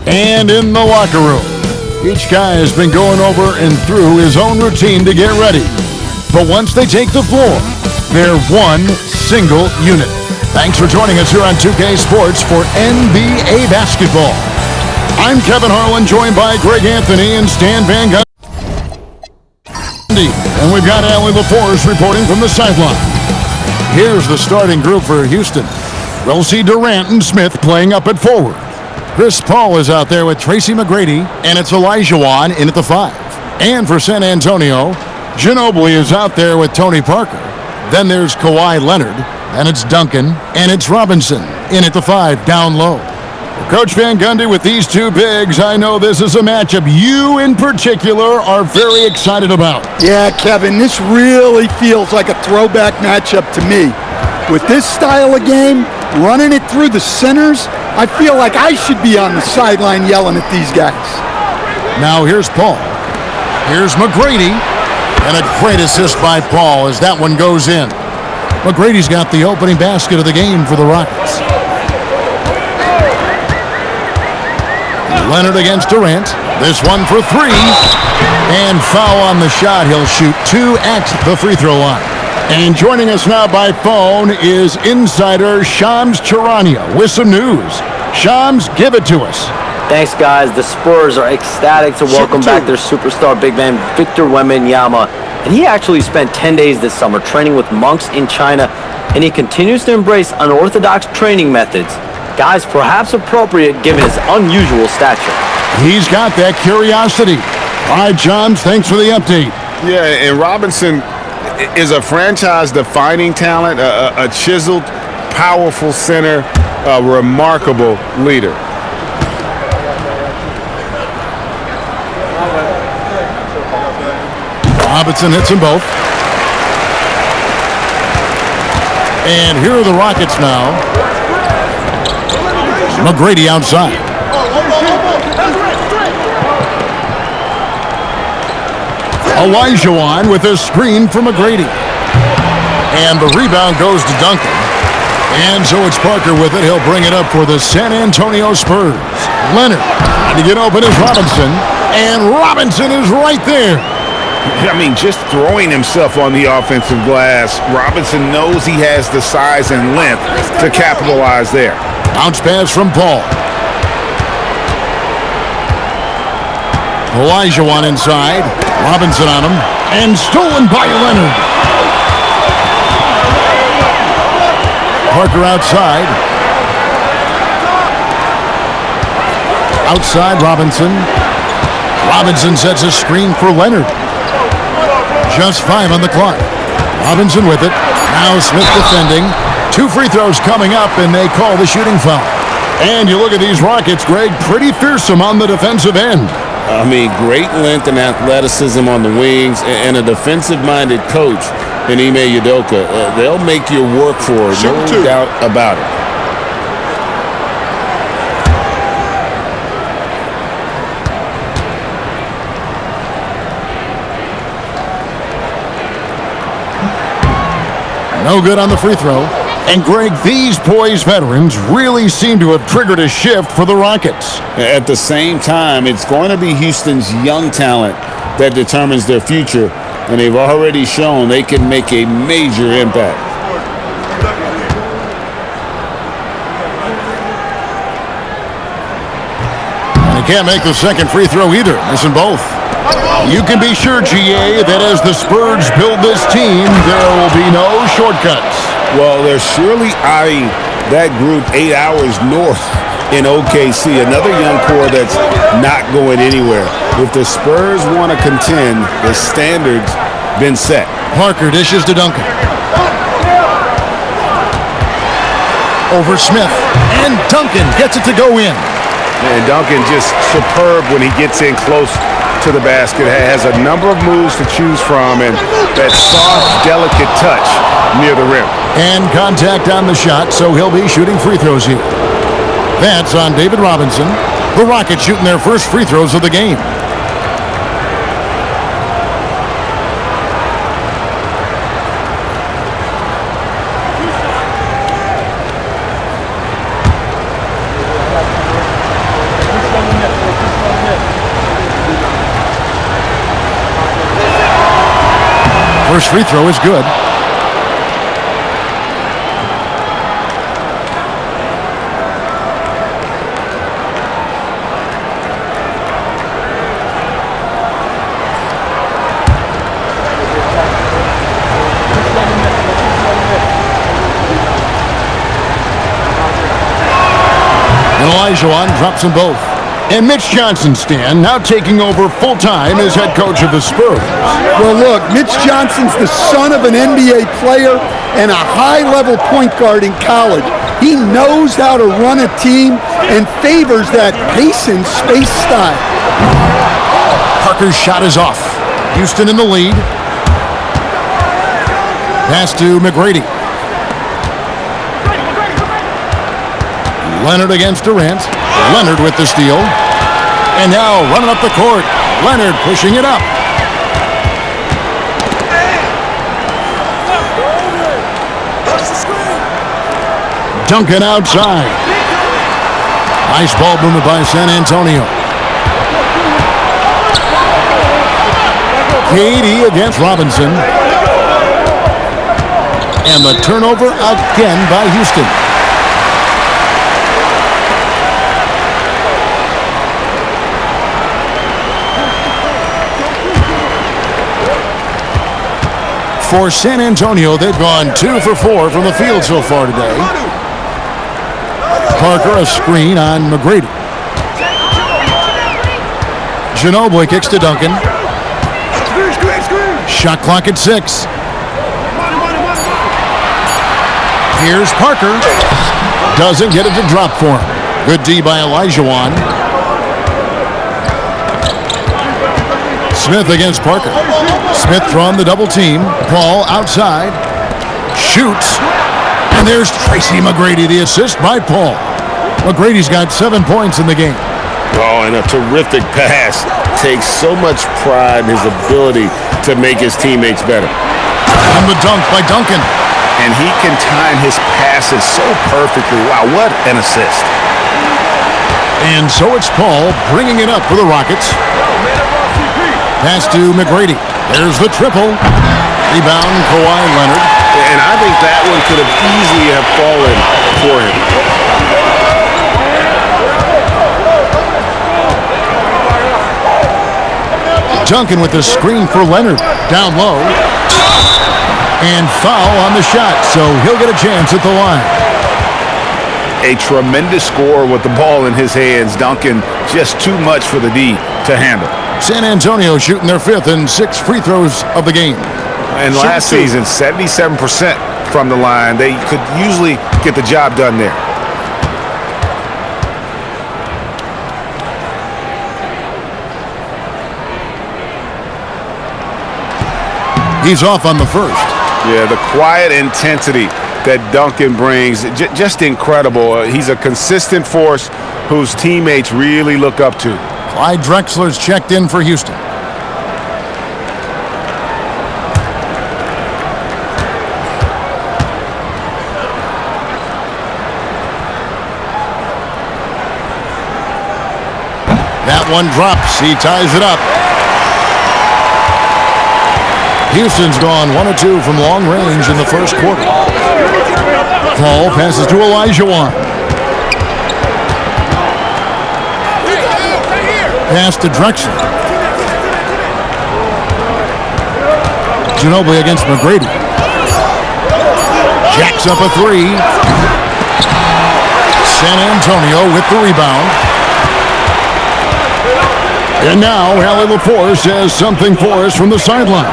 And in the locker room, each guy has been going over and through his own routine to get ready. But once they take the floor, they're one single unit. Thanks for joining us here on 2K Sports for NBA basketball. I'm Kevin Harlan, joined by Greg Anthony and Stan Van Gundy. And we've got Allie LaForce reporting from the sideline. Here's the starting group for Houston. We'll see Durant and Smith playing up at forward. Chris Paul is out there with Tracy McGrady, and it's Olajuwon in at the 5. And for San Antonio, Ginobili is out there with Tony Parker. Then there's Kawhi Leonard, and it's Duncan, and it's Robinson in at the 5 down low. Coach Van Gundy, with these two bigs, I know this is a matchup you in particular are very excited about. Yeah, Kevin, this really feels like a throwback matchup to me. With this style of game, running it through the centers, I feel like I should be on the sideline yelling at these guys. Now here's Paul. Here's McGrady. And a great assist by Paul as that one goes in. McGrady's got the opening basket of the game for the Rockets. Leonard against Durant. This one for 3. And foul on the shot. He'll shoot 2 at the free throw line. And joining us now by phone is insider Shams Charania with some news. Shams, give it to us. Thanks, guys. The Spurs are ecstatic to welcome back their superstar big man, Victor Wembanyama. And he actually spent 10 days this summer training with monks in China, and he continues to embrace unorthodox training methods. Guys, perhaps appropriate given his unusual stature. He's got that curiosity. All right, Johns, thanks for the update. Yeah, and Robinson is a franchise-defining talent, a chiseled, powerful center, a remarkable leader. Robinson hits them both. And here are the Rockets now. McGrady outside. Olajuwon with a screen for McGrady. And the rebound goes to Duncan. And so it's Parker with it. He'll bring it up for the San Antonio Spurs. Leonard trying to get open is Robinson. And Robinson is right there. I mean, just throwing himself on the offensive glass. Robinson knows he has the size and length to capitalize there. Bounce pass from Paul. Olajuwon inside. Robinson on him. And stolen by Leonard. Parker outside. Outside Robinson. Robinson sets a screen for Leonard. Just 5 on the clock. Robinson with it. Now Smith defending. 2 free throws coming up, and they call the shooting foul. And you look at these Rockets, Greg, pretty fearsome on the defensive end. I mean, great length and athleticism on the wings, and a defensive-minded coach in Ime Udoka. They'll make you work for it, no doubt about it. No good on the free throw. And Greg, these poised veterans really seem to have triggered a shift for the Rockets. At the same time, it's going to be Houston's young talent that determines their future, and they've already shown they can make a major impact. And he can't make the second free throw either, missing both. You can be sure, GA, that as the Spurs build this team, there will be no shortcuts. Well, they're surely eyeing that group 8 hours north in OKC, another young core that's not going anywhere. If the Spurs want to contend, the standard's been set. Parker dishes to Duncan. Over Smith, and Duncan gets it to go in. And Duncan just superb when he gets in close to the basket. Has a number of moves to choose from, and that soft, delicate touch near the rim. And contact on the shot, so he'll be shooting free throws here. That's on David Robinson. The Rockets shooting their first free throws of the game. First free throw is good. Olajuwon drops them both. And Mitch Johnson, Stan, now taking over full-time as head coach of the Spurs. Well, look, Mitch Johnson's the son of an NBA player and a high-level point guard in college. He knows how to run a team and favors that pace and space style. Parker's shot is off. Houston in the lead. Pass to McGrady. Leonard against Durant. Leonard with the steal. And now running up the court. Leonard pushing it up. Duncan outside. Nice ball movement by San Antonio. KD against Robinson. And the turnover again by Houston. For San Antonio, they've gone 2 for 4 from the field so far today. Parker a screen on McGrady. Ginobili kicks to Duncan. Shot clock at 6. Here's Parker. Doesn't get it to drop for him. Good D by Olajuwon. Smith against Parker. Smith throwing the double team. Paul outside. Shoots. And there's Tracy McGrady, the assist by Paul. McGrady's got 7 points in the game. Oh, and a terrific pass. Takes so much pride in his ability to make his teammates better. And the dunk by Duncan. And he can time his passes so perfectly. Wow, what an assist. And so it's Paul bringing it up for the Rockets. Pass to McGrady. There's the triple. Rebound, Kawhi Leonard. And I think that one could have easily have fallen for him. Duncan with the screen for Leonard. Down low. And foul on the shot, so he'll get a chance at the line. A tremendous score with the ball in his hands. Duncan just too much for the D to handle. San Antonio shooting their 5th and 6th free throws of the game. And last season, 77% from the line. They could usually get the job done there. He's off on the first. Yeah, the quiet intensity that Duncan brings, just incredible. He's a consistent force whose teammates really look up to. Clyde Drexler's checked in for Houston. That one drops. He ties it up. Houston's gone 1 of 2 from long range in the first quarter. Paul passes to Olajuwon. Pass to Drexler. Ginobili against McGrady. Jacks up a 3. San Antonio with the rebound. And now, Allie LaForce has something for us from the sideline.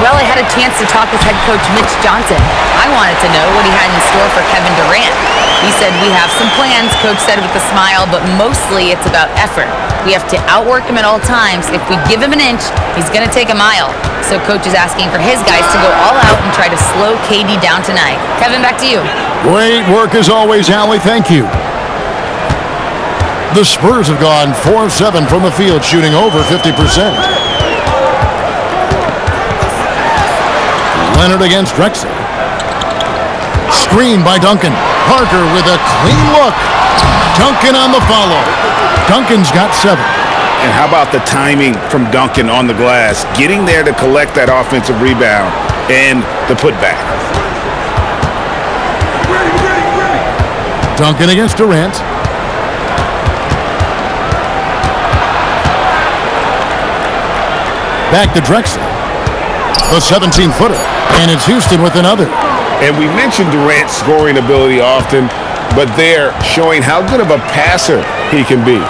Well, I had a chance to talk with head coach Mitch Johnson. I wanted to know what he had in store for Kevin Durant. He said, we have some plans, coach said with a smile, but mostly it's about effort. We have to outwork him at all times. If we give him an inch, he's going to take a mile. So coach is asking for his guys to go all out and try to slow KD down tonight. Kevin, back to you. Great work as always, Allie. Thank you. The Spurs have gone 4 of 7 from the field, shooting over 50%. Leonard against Drexler. Screen by Duncan. Parker with a clean look. Duncan on the follow. Duncan's got 7. And how about the timing from Duncan on the glass? Getting there to collect that offensive rebound and the putback. Duncan against Durant. Back to Drexler. The 17-footer. And it's Houston with another. And we mentioned Durant's scoring ability often, but they're showing how good of a passer he can be.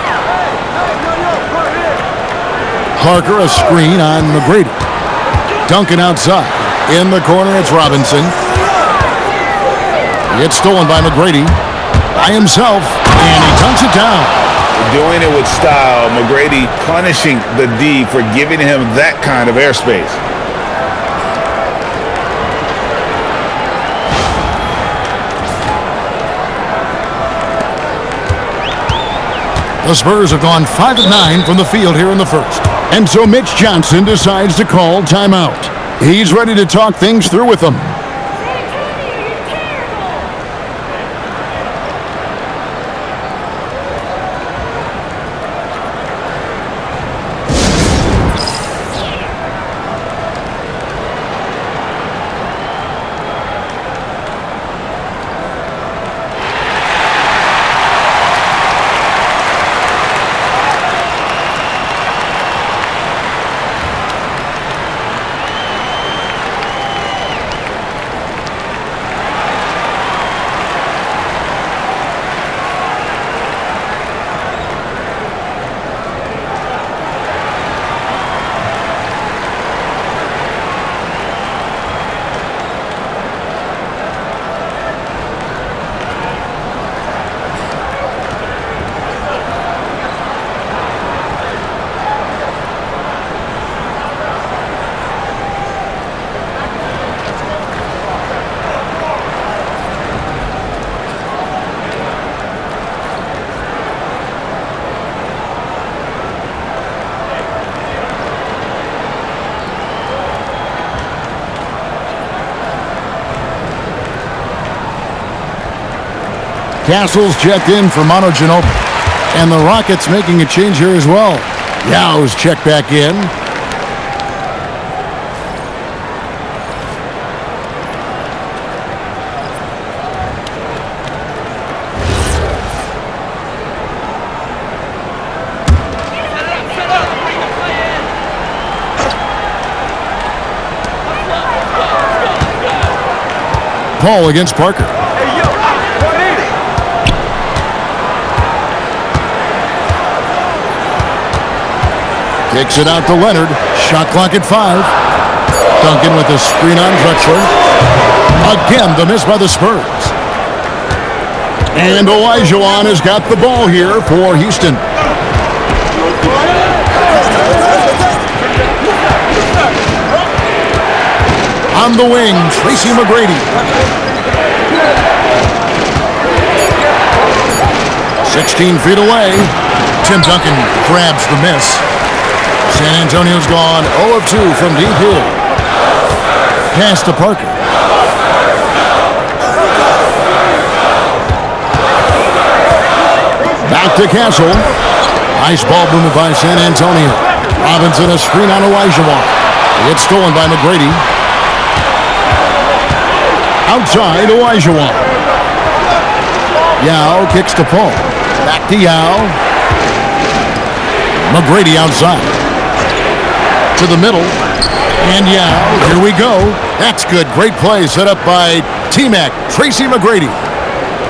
Parker, a screen on McGrady. Duncan outside. In the corner, it's Robinson. It's stolen by McGrady. By himself, and he dunks it down. Doing it with style. McGrady punishing the D for giving him that kind of airspace. The Spurs have gone 5 of 9 from the field here in the first. And so Mitch Johnson decides to call timeout. He's ready to talk things through with them. Castle's checked in for Manu Ginobili. And the Rockets making a change here as well. Yao's checked back in. Paul against Parker. Kicks it out to Leonard. Shot clock at 5. Duncan with the screen on Drexler. Again, the miss by the Spurs. And Olajuwon has got the ball here for Houston. On the wing, Tracy McGrady. 16 feet away. Tim Duncan grabs the miss. San Antonio's gone 0 of 2 from deep here. Pass to Parker. Back to Castle. Nice ball movement by San Antonio. Robinson a screen on Olajuwon. It's stolen by McGrady. Outside Olajuwon. Yao kicks to Paul. Back to Yao. McGrady outside. To the middle. And Yao, here we go. That's good. Great play set up by T-Mac, Tracy McGrady.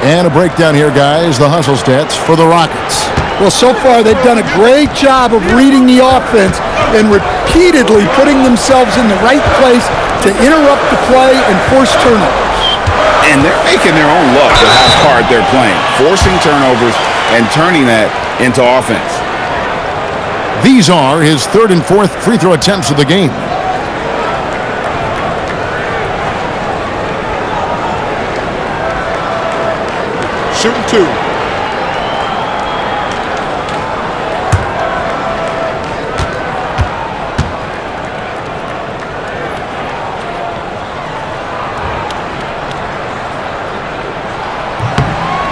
And a breakdown here, guys. The hustle stats for the Rockets. Well, so far they've done a great job of reading the offense and repeatedly putting themselves in the right place to interrupt the play and force turnovers. And they're making their own luck with how hard they're playing, forcing turnovers and turning that into offense. These are his third and fourth free throw attempts of the game. Shooting 2.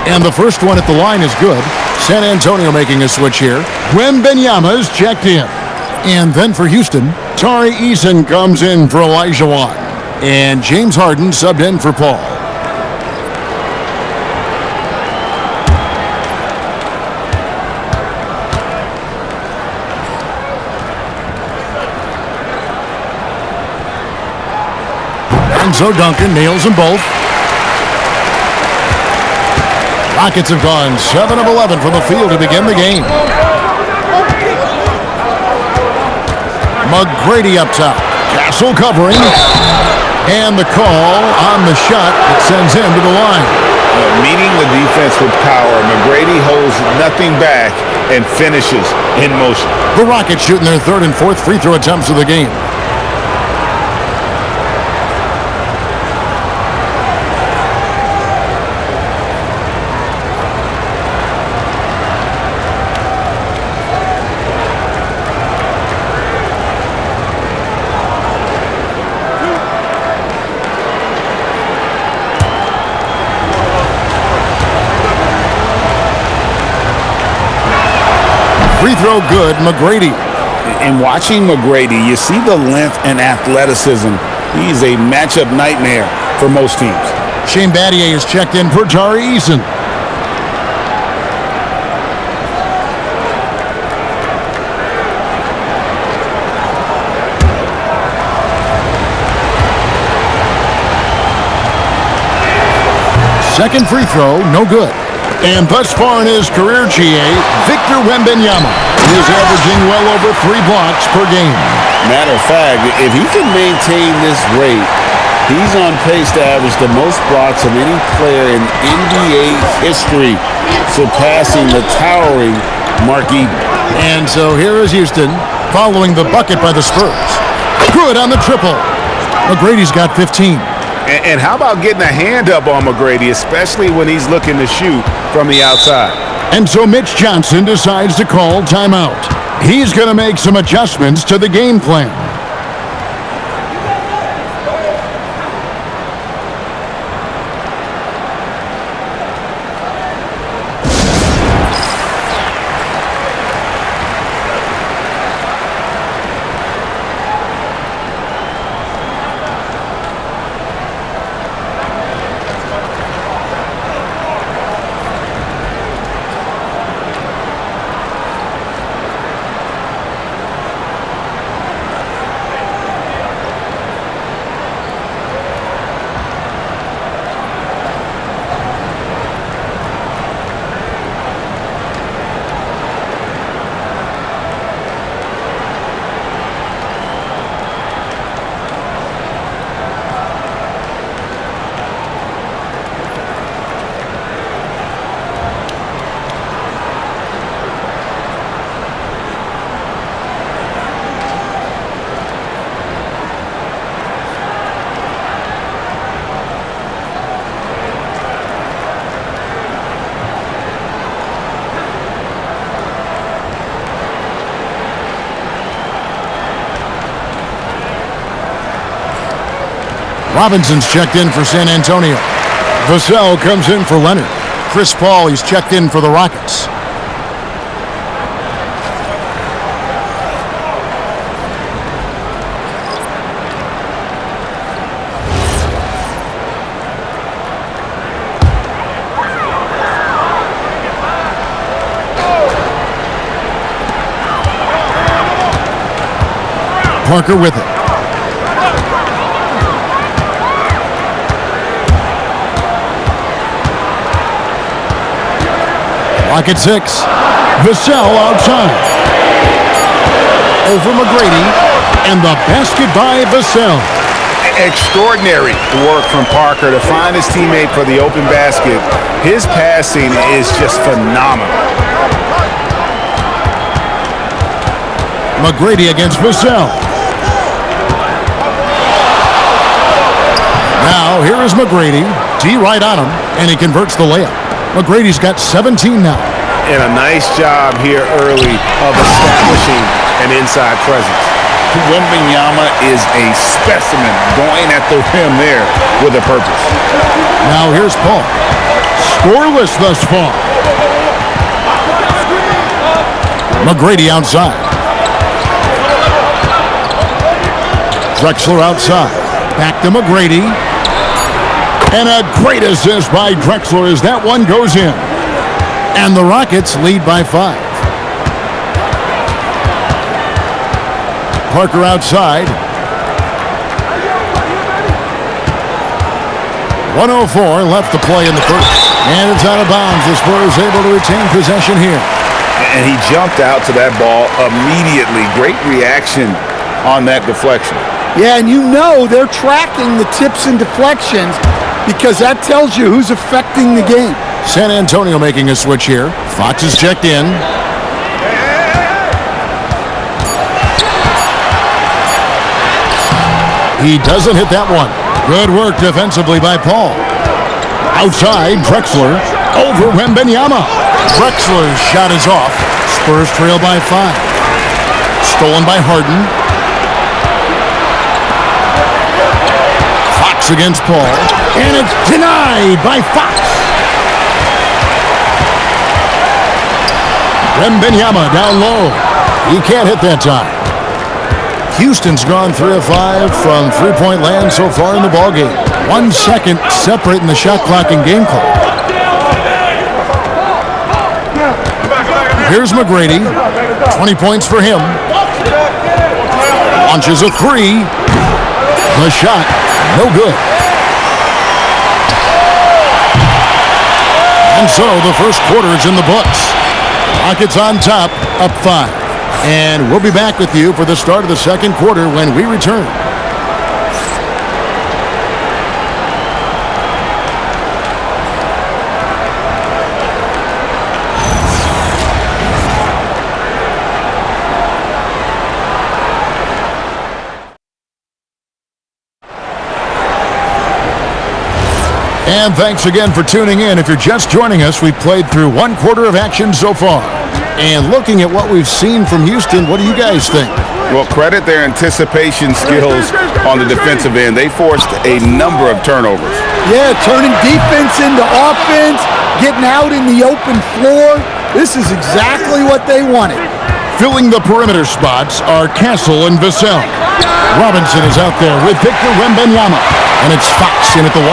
And the first one at the line is good. San Antonio making a switch here. Wembanyama's checked in. And then for Houston, Tari Eason comes in for Olajuwon. And James Harden subbed in for Paul. And so Duncan nails them both. Rockets have gone 7 of 11 from the field to begin the game. McGrady up top. Castle covering. And the call on the shot that sends him to the line. Meeting the defense with power, McGrady holds nothing back and finishes in motion. The Rockets shooting their third and fourth free throw attempts of the game. Free throw good, McGrady. In watching McGrady, you see the length and athleticism. He's a matchup nightmare for most teams. Shane Battier is checked in for Tari Eason. Second free throw, no good. And thus far in his career, GA, Victor Wembanyama is averaging well over 3 blocks per game. Matter of fact, if he can maintain this rate, he's on pace to average the most blocks of any player in NBA history, surpassing the towering Mark Eaton. And so here is Houston, following the bucket by the Spurs. Good on the triple. McGrady's got 15. And how about getting a hand up on McGrady, especially when he's looking to shoot from the outside? And so Mitch Johnson decides to call timeout. He's going to make some adjustments to the game plan. Robinson's checked in for San Antonio. Vassell comes in for Leonard. Chris Paul, he's checked in for the Rockets. Parker with it. Rocket 6. Vassell outside. Over McGrady. And the basket by Vassell. Extraordinary work from Parker to find his teammate for the open basket. His passing is just phenomenal. McGrady against Vassell. Now, here is McGrady. D right on him, and he converts the layup. McGrady's got 17 now. And a nice job here early of establishing an inside presence. Wembanyama is a specimen going at the rim there with a purpose. Now here's Paul. Scoreless thus far. McGrady outside. Drexler outside. Back to McGrady. And a great assist by Drexler as that one goes in. And the Rockets lead by 5. Parker outside. 1:04 left to play in the first. And it's out of bounds. The Spurs able to retain possession here. And he jumped out to that ball immediately. Great reaction on that deflection. Yeah, and you know they're tracking the tips and deflections because that tells you who's affecting the game. San Antonio making a switch here. Fox is checked in. He doesn't hit that one. Good work defensively by Paul. Outside, Drexler. Over Wembanyama. Drexler's shot is off. Spurs trail by 5. Stolen by Harden. Fox against Paul. And it's denied by Fox. Wembanyama down low. He can't hit that time. Houston's gone 3 of 5 from three-point land so far in the ballgame. 1 second separating the shot clock and game clock. Here's McGrady. 20 points for him. Launches a 3. The shot, no good. And so the first quarter is in the books. Rockets on top, up 5. And we'll be back with you for the start of the second quarter when we return. And thanks again for tuning in. If you're just joining us, we've played through 1 quarter of action so far. And looking at what we've seen from Houston, what do you guys think? Well, credit their anticipation skills on the defensive end. They forced a number of turnovers. Yeah, turning defense into offense, getting out in the open floor. This is exactly what they wanted. Filling the perimeter spots are Castle and Vassell. Robinson is out there with Victor Wembanyama. And it's Fox in at the 1.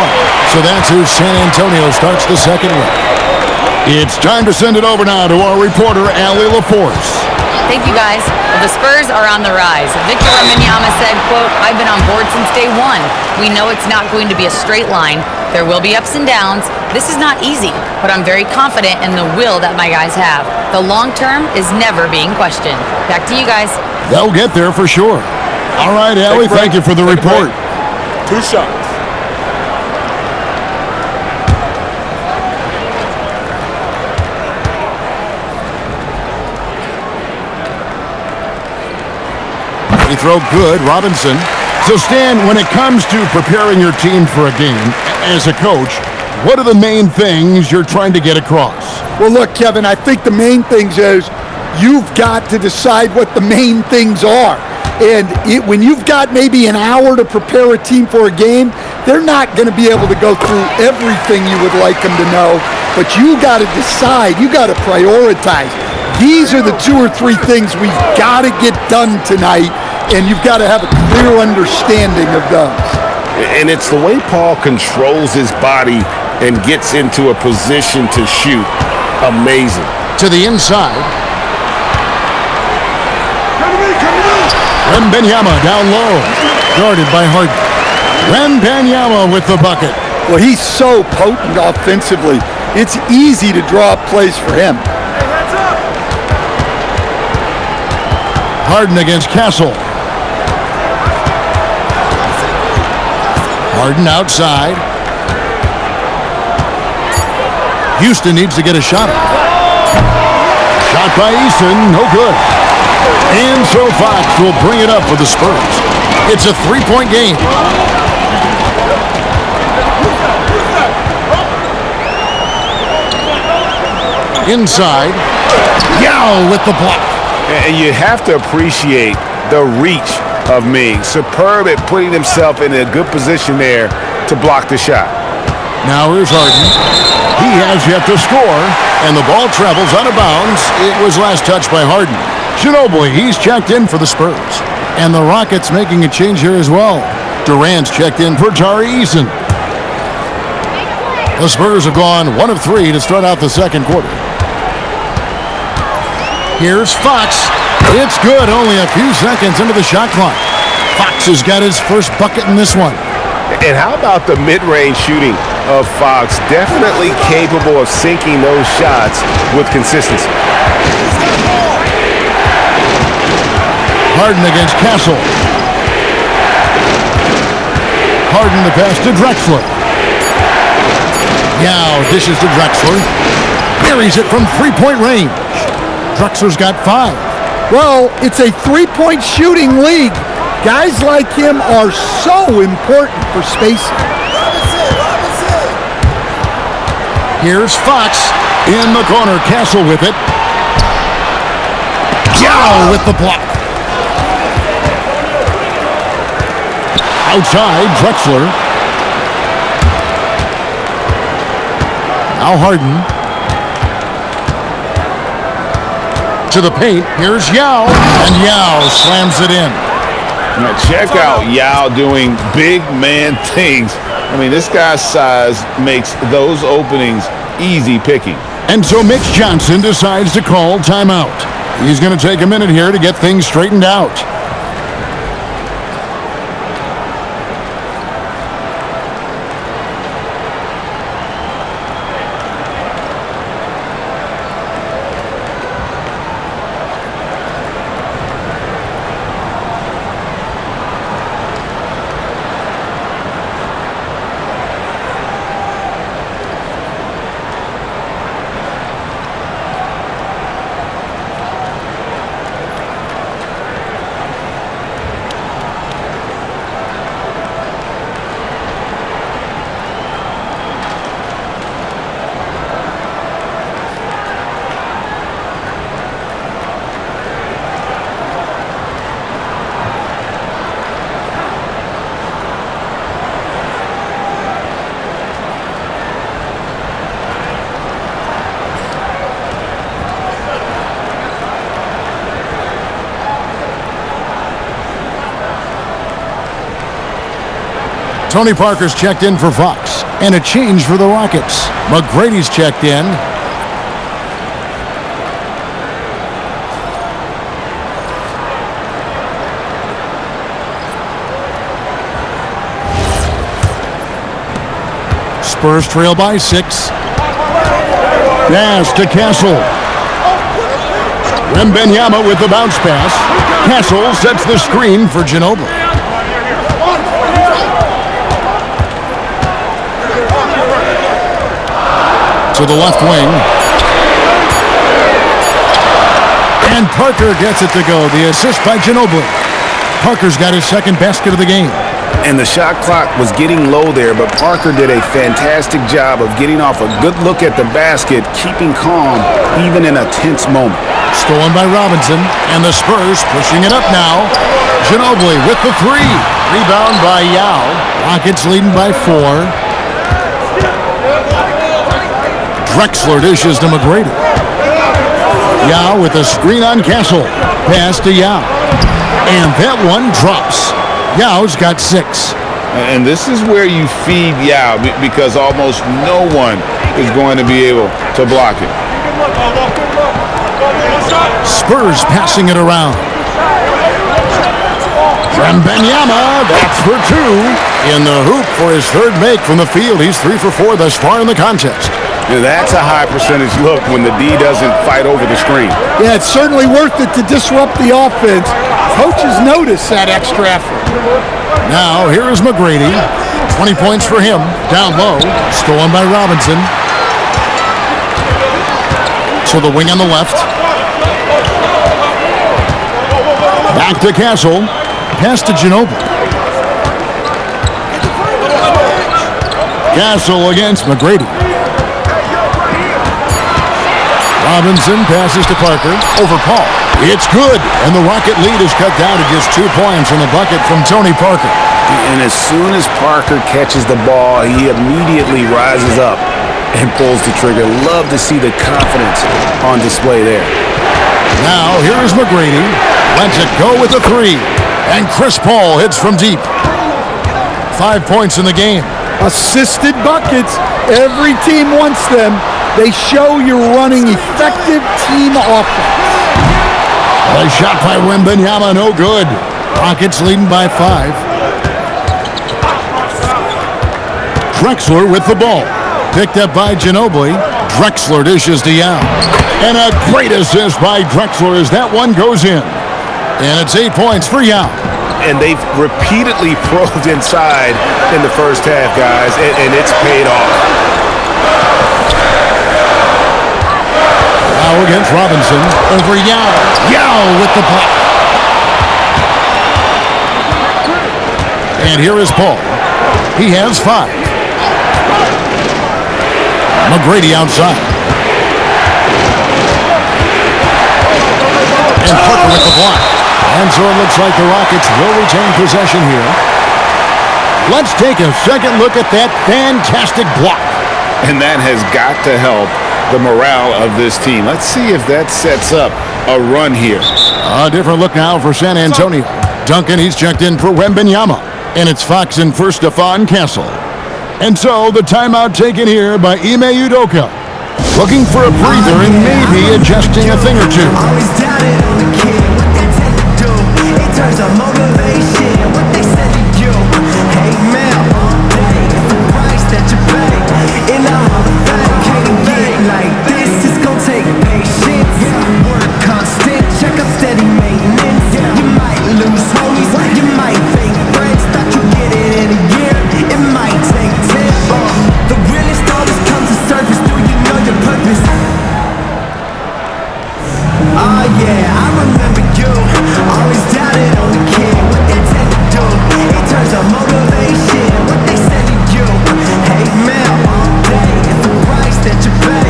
So that's who San Antonio starts the second with. It's time to send it over now to our reporter, Allie LaForce. Thank you, guys. Well, the Spurs are on the rise. Victor Wembanyama said, quote, "I've been on board since day 1. We know it's not going to be a straight line. There will be ups and downs. This is not easy, but I'm very confident in the will that my guys have. The long term is never being questioned." Back to you guys. They'll get there for sure. All right, Allie, thank you for the report. 2 shots. He throw good, Robinson. So, Stan, when it comes to preparing your team for a game, as a coach, what are the main things you're trying to get across? Well, look, Kevin, I think the main things is you've got to decide what the main things are. And when you've got maybe an hour to prepare a team for a game, they're not going to be able to go through everything you would like them to know. But you got to decide. You got to prioritize. These are the 2 or 3 things we've got to get done tonight, and you've got to have a clear understanding of those. And it's the way Paul controls his body and gets into a position to shoot. Amazing. To the inside. Wembanyama down low. Guarded by Harden. Wembanyama with the bucket. Well, he's so potent offensively. It's easy to draw up plays for him. Harden against Castle. Harden outside. Houston needs to get a shot up. Shot by Eason, no good. And so Fox will bring it up for the Spurs. It's a 3-point game. Inside. Yao with the block. And you have to appreciate the reach of Ming. Superb at putting himself in a good position there to block the shot. Now here's Harden. He has yet to score, and the ball travels out of bounds. It was last touched by Harden. Ginobili, he's checked in for the Spurs. And the Rockets making a change here as well. Durant's checked in for Tari Eason. The Spurs have gone 1 of 3 to start out the second quarter. Here's Fox. It's good, only a few seconds into the shot clock. Fox has got his first bucket in this one. And how about the mid-range shooting of Fox? Definitely capable of sinking those shots with consistency. Harden against Castle. Harden the pass to Drexler. Yao dishes to Drexler. Buries it from three-point range. Drexler's got 5. Well, it's a three-point shooting league. Guys like him are so important for spacing. Here's Fox in the corner. Castle with it. Yao with the block. Outside, Drexler. Now Harden. To the paint. Here's Yao. And Yao slams it in. Now check out Yao doing big man things. I mean, this guy's size makes those openings easy picking. And so Mitch Johnson decides to call timeout. He's going to take a minute here to get things straightened out. Tony Parker's checked in for Fox. And a change for the Rockets. McGrady's checked in. Spurs trail by 6. Pass to Castle. Wembanyama with the bounce pass. Castle sets the screen for Ginobili. To the left wing. And Parker gets it to go. The assist by Ginobili. Parker's got his second basket of the game. And the shot clock was getting low there, but Parker did a fantastic job of getting off a good look at the basket, keeping calm even in a tense moment. Stolen by Robinson, and the Spurs pushing it up now. Ginobili with the 3. Rebound by Yao. Rockets leading by 4. Drexler dishes to McGrady. Yao with a screen on Castle. Pass to Yao. And that one drops. Yao's got 6. And this is where you feed Yao because almost no one is going to be able to block it. Spurs passing it around. Wembanyama, that's for 2. In the hoop for his third make from the field. He's 3 for 4 thus far in the contest. And that's a high percentage look when the D doesn't fight over the screen. Yeah, it's certainly worth it to disrupt the offense. Coaches notice that extra effort. Now, here is McGrady. 20 points for him. Down low. Stolen by Robinson. To the wing on the left. Back to Castle. Pass to Ginobili. Castle against McGrady. Robinson passes to Parker. Over Paul. It's good. And the Rocket lead is cut down to just 2 points in the bucket from Tony Parker. And as soon as Parker catches the ball, he immediately rises up and pulls the trigger. Love to see the confidence on display there. Now, here is McGrady. Lets it go with a 3. And Chris Paul hits from deep. 5 points in the game. Assisted buckets. Every team wants them. They show you're running effective team offense. A shot by Wembanyama, no good. Rockets leading by 5. Drexler with the ball. Picked up by Ginobili. Drexler dishes to Young. And a great assist by Drexler as that one goes in. And it's 8 points for Young. And they've repeatedly probed inside in the first half, guys, and it's paid off. Now against Robinson. Over Yao. Yao with the block. And here is Paul. He has 5. McGrady outside. And Parker with the block. And so it looks like the Rockets will retain possession here. Let's take a second look at that fantastic block. And that has got to help the morale of this team. Let's see if that sets up a run here. A different look now for San Antonio. Duncan, he's checked in for Wembanyama. And it's Fox in for Stephon Castle. And so the timeout taken here by Ime Udoka. Looking for a breather and maybe adjusting a thing or two. Always doubted on the kid, what they tend to do. In terms of motivation, what they said to you. Hey man, all day, it's the price that you pay. In the Hall of Fame, can't get like this. It's gonna take patience, work constant, check up steady maintenance. You might lose homies, you might fake friends. Thought you get it in a year, it might take 10. The realest always comes to surface. Do you know your purpose? Oh yeah, I remember you. Always doubted on the kid, what they tend to do. In terms of motivation, what they said to you. Hey man, all day, it's the price that you pay.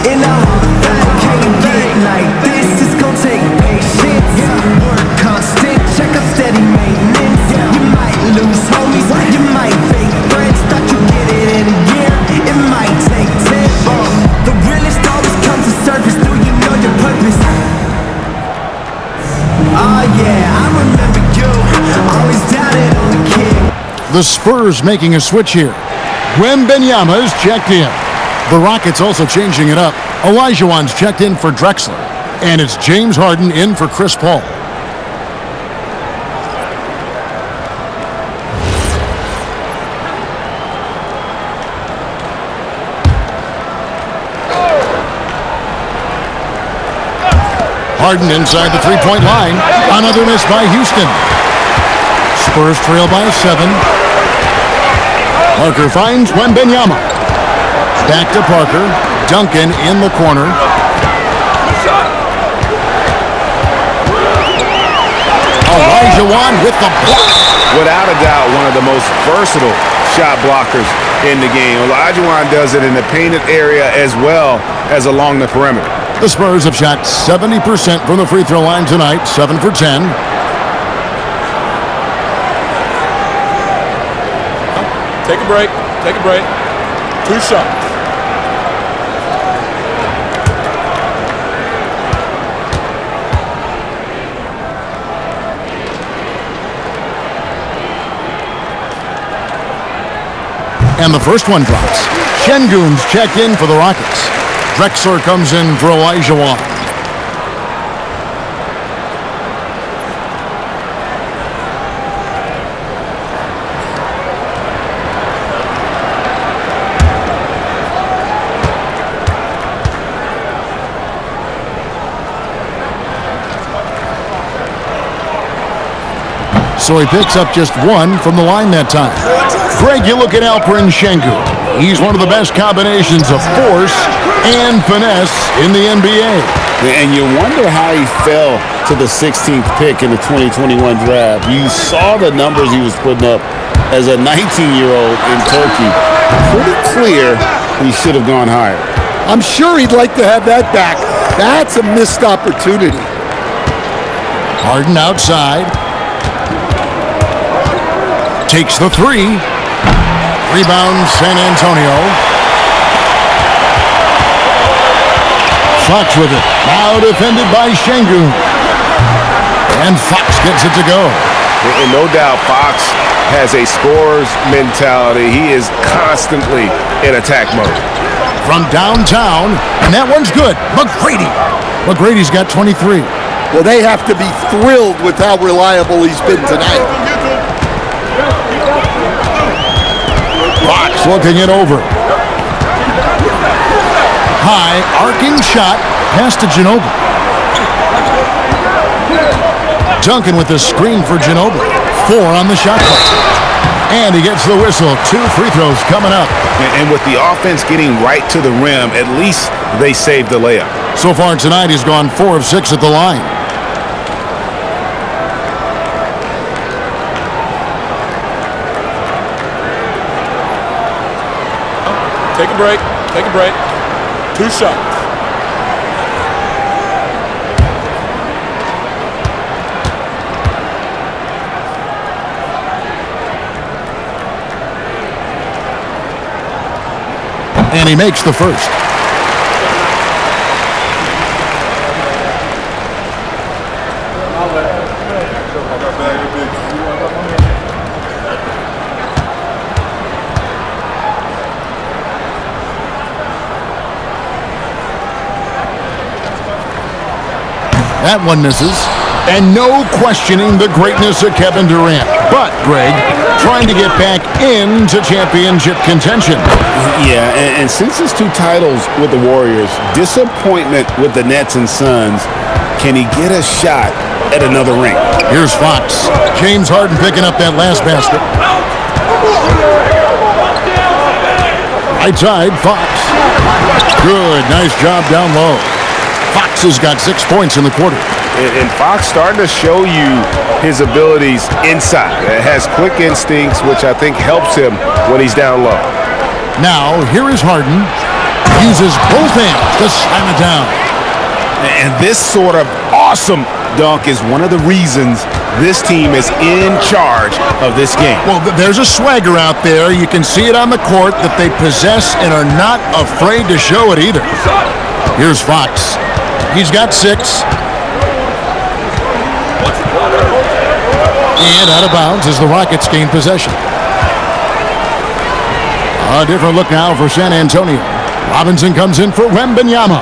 In the Hall of Fame, can't get like this. It's gonna take patience, work constant, check up steady maintenance. You might lose homies, you might fake friends. Thought you get it in a year, it might take 10. The realest always comes to surface. Do you know your purpose? Oh yeah, I remember you. Always doubted on the kid. The Spurs making a switch here. Wembanyama is checked in. The Rockets also changing it up. Olajuwon's checked in for Drexler. And it's James Harden in for Chris Paul. Harden inside the three-point line. Another miss by Houston. Spurs trail by 7. Parker finds Wembanyama. Back to Parker. Duncan in the corner. Olajuwon with the block. Without a doubt, one of the most versatile shot blockers in the game. Olajuwon does it in the painted area as well as along the perimeter. The Spurs have shot 70% from the free throw line tonight, 7 for 10. Take a break. Take a break. 2 shots. And the first one drops. Şengün's checked in for the Rockets. Drexler comes in for Olajuwon. So he picks up just 1 from the line that time. Greg, you look at Alperen Şengün. He's one of the best combinations of force and finesse in the NBA. And you wonder how he fell to the 16th pick in the 2021 draft. You saw the numbers he was putting up as a 19-year-old in Turkey. Pretty clear he should have gone higher. I'm sure he'd like to have that back. That's a missed opportunity. Harden outside. Takes the 3. Rebound San Antonio. Fox with it. Now defended by Şengün. And Fox gets it to go. And no doubt Fox has a scorer's mentality. He is constantly in attack mode. From downtown, and that one's good. McGrady. McGrady's got 23. Well, they have to be thrilled with how reliable he's been tonight. Fox looking it over. High, arcing shot, pass to Ginobili. Duncan with the screen for Ginobili. 4 on the shot clock. And he gets the whistle. 2 free throws coming up. And with the offense getting right to the rim, at least they saved the layup. So far tonight, he's gone 4 of 6 at the line. Take a break. Take a break. 2 shots. And he makes the first. That one misses. And no questioning the greatness of Kevin Durant. But, Greg, trying to get back into championship contention. Yeah, and since his 2 titles with the Warriors, disappointment with the Nets and Suns, can he get a shot at another ring? Here's Fox. James Harden picking up that last basket. Right side, Fox. Good, nice job down low. Fox has got 6 points in the quarter. And Fox starting to show you his abilities inside. It has quick instincts, which I think helps him when he's down low. Now, here is Harden. Uses both hands to slam it down. And this sort of awesome dunk is one of the reasons this team is in charge of this game. Well, there's a swagger out there. You can see it on the court that they possess and are not afraid to show it either. Here's Fox. He's got 6. And out of bounds as the Rockets gain possession. A different look now for San Antonio. Robinson comes in for Wembanyama.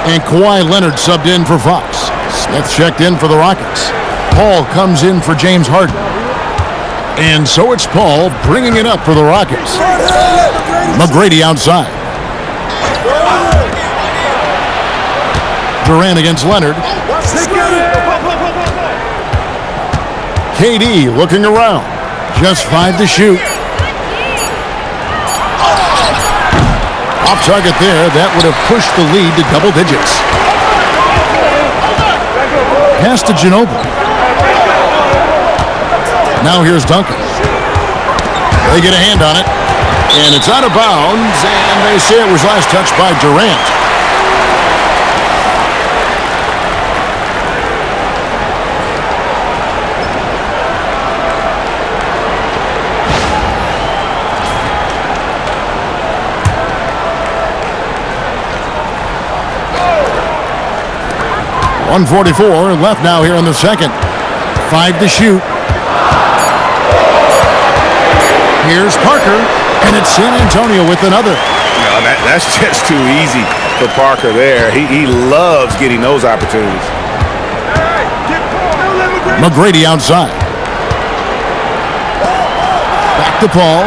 And Kawhi Leonard subbed in for Fox. Smith checked in for the Rockets. Paul comes in for James Harden. And so it's Paul bringing it up for the Rockets. McGrady outside. Durant against Leonard. KD looking around. Just 5 to shoot. Off target there. That would have pushed the lead to double digits. Pass to Ginobili. Now here's Duncan. They get a hand on it. And it's out of bounds. And they say it was last touched by Durant. .144 left now here in the second. 5 to shoot. Here's Parker, and it's San Antonio with another. No, that's just too easy for Parker there. He loves getting those opportunities. McGrady outside. Back to Paul.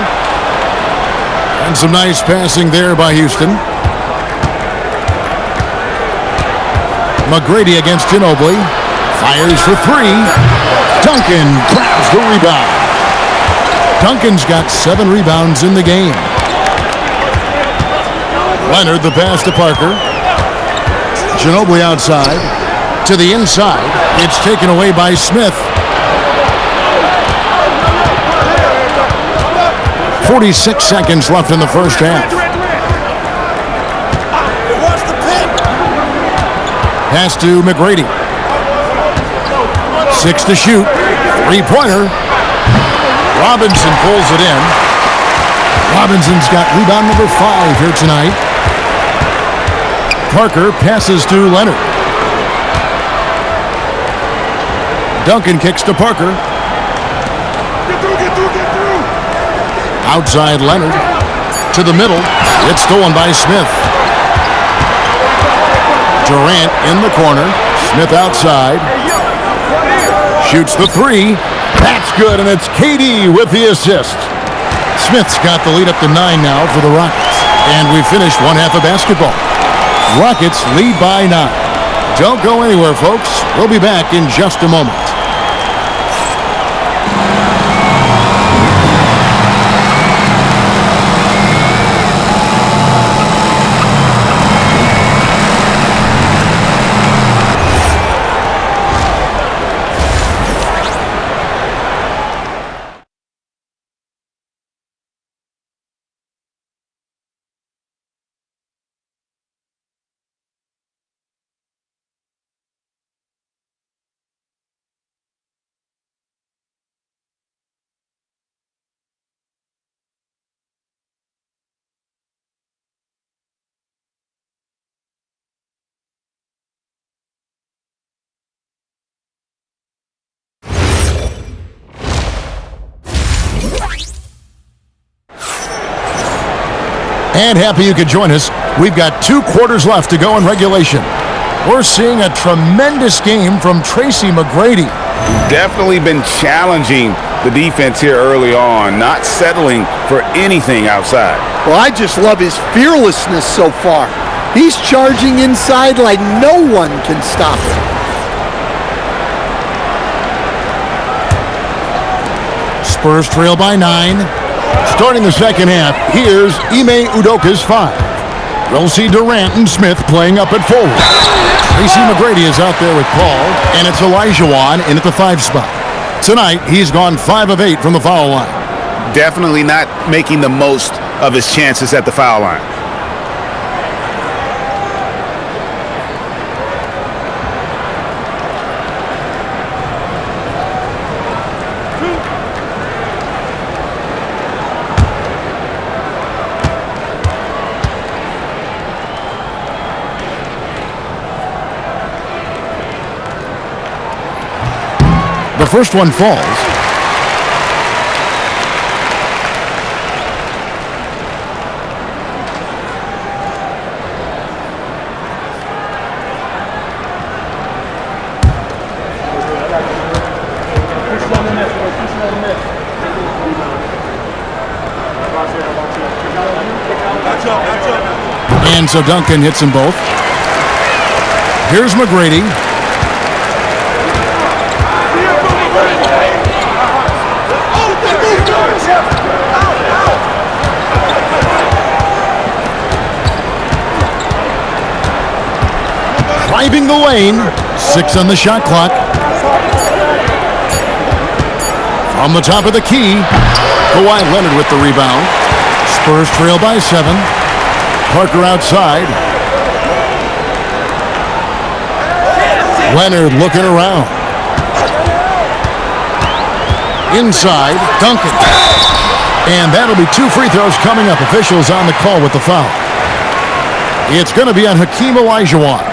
And some nice passing there by Houston. McGrady against Ginobili. Fires for 3. Duncan grabs the rebound. Duncan's got 7 rebounds in the game. Leonard the pass to Parker. Ginobili outside. To the inside. It's taken away by Smith. 46 seconds left in the first half. Pass to McGrady. 6 to shoot. 3-pointer. Robinson pulls it in. Robinson's got rebound number 5 here tonight. Parker passes to Leonard. Duncan kicks to Parker. Outside Leonard. To the middle. It's stolen by Smith. Durant in the corner. Smith outside. Shoots the three. That's good, and it's KD with the assist. Smith's got the lead up to 9 now for the Rockets. And we finished one half of basketball. Rockets lead by 9. Don't go anywhere, folks. We'll be back in just a moment. And happy you could join us. We've got 2 quarters left to go in regulation. We're seeing a tremendous game from Tracy McGrady. Definitely been challenging the defense here early on, not settling for anything outside. Well, I just love his fearlessness so far. He's charging inside like no one can stop him. Spurs trail by 9. Starting the second half, here's Ime Udoka's 5. We'll see Durant and Smith playing up at forward. Tracy McGrady is out there with Paul, and it's Olajuwon in at the 5 spot. Tonight, he's gone 5 of 8 from the foul line. Definitely not making the most of his chances at the foul line. The first one falls. And so Duncan hits them both. Here's McGrady. Driving the lane. 6 on the shot clock. From the top of the key, Kawhi Leonard with the rebound. Spurs trail by 7. Parker outside. Leonard looking around. Inside, Duncan. And that'll be 2 free throws coming up. Officials on the call with the foul. It's going to be on Hakeem Olajuwon.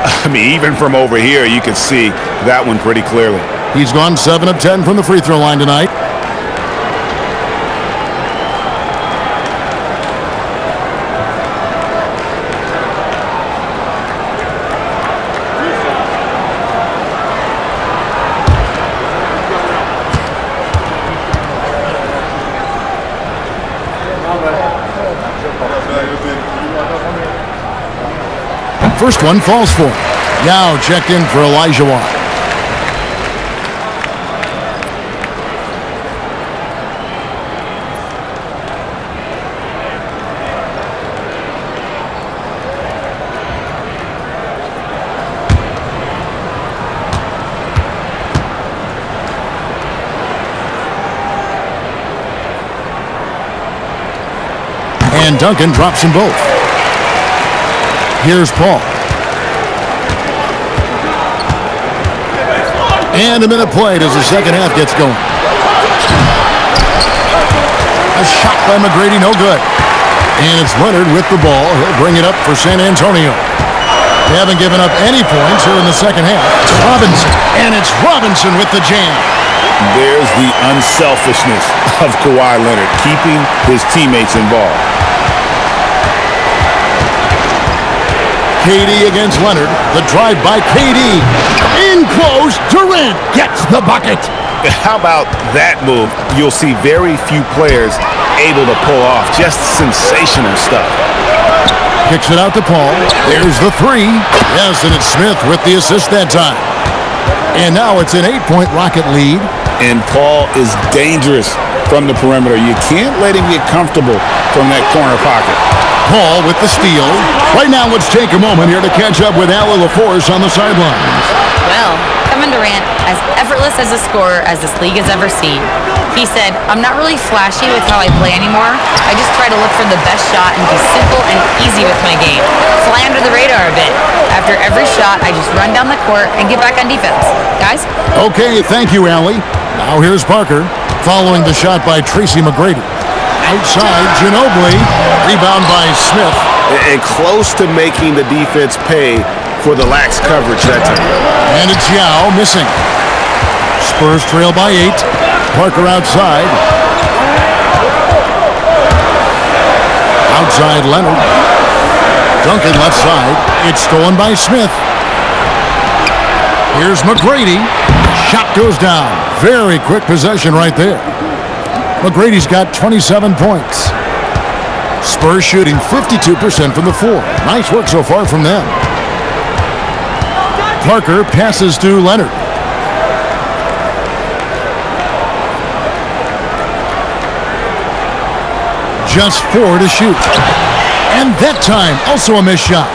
I mean, even from over here, you can see that one pretty clearly. He's gone 7 of 10 from the free throw line tonight. First one falls for him. Yao checked in for Olajuwon. And Duncan drops them both. Here's Paul. And a minute played as the second half gets going. A shot by McGrady, no good. And it's Leonard with the ball. He'll bring it up for San Antonio. They haven't given up any points here in the second half. It's Robinson. And it's Robinson with the jam. There's the unselfishness of Kawhi Leonard, keeping his teammates involved. KD against Leonard. The drive by KD. In close, Durant gets the bucket. How about that move? You'll see very few players able to pull off just sensational stuff. Kicks it out to Paul. There's the three. Yes, and it's Smith with the assist that time. And now it's an 8-point Rocket lead. And Paul is dangerous from the perimeter. You can't let him get comfortable from that corner pocket. Paul with the steal. Right now, let's take a moment here to catch up with Allie LaForce on the sidelines. Well, Kevin Durant, as effortless as a scorer as this league has ever seen. He said, I'm not really flashy with how I play anymore. I just try to look for the best shot and be simple and easy with my game. Fly under the radar a bit. After every shot, I just run down the court and get back on defense. Guys? Okay, thank you, Allie. Now here's Parker, following the shot by Tracy McGrady. Outside, Ginobili. Rebound by Smith. And close to making the defense pay for the lax coverage that time. And it's Yao missing. Spurs trail by 8. Parker outside. Outside Leonard. Duncan left side. It's stolen by Smith. Here's McGrady. Shot goes down. Very quick possession right there. McGrady's got 27 points. Spurs shooting 52% from the floor. Nice work so far from them. Parker passes to Leonard. Just 4 to shoot. And that time, also a missed shot.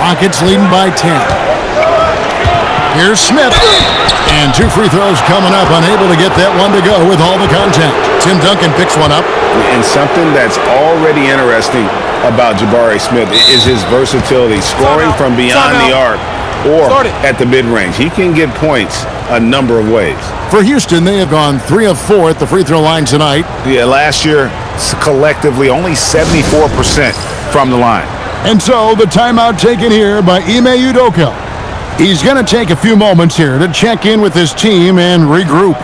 Rockets leading by 10. Here's Smith. And 2 free throws coming up. Unable to get that one to go with all the contact. Tim Duncan picks one up. And something that's already interesting about Jabari Smith is his versatility, scoring from beyond the arc or at the mid-range. He can get points a number of ways. For Houston, they have gone 3 of 4 at the free throw line tonight. Yeah, last year, collectively, only 74% from the line. And so, the timeout taken here by Ime Udoka. He's going to take a few moments here to check in with his team and regroup.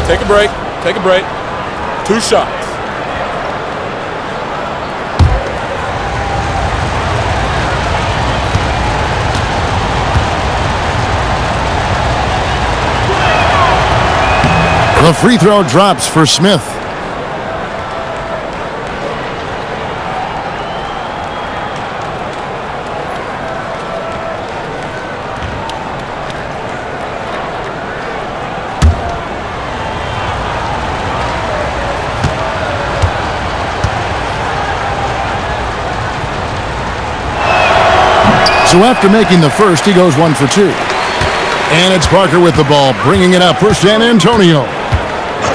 Take a break. Take a break. 2 shots. The free throw drops for Smith. So after making the first, he goes 1 for 2. And it's Parker with the ball, bringing it up for San Antonio.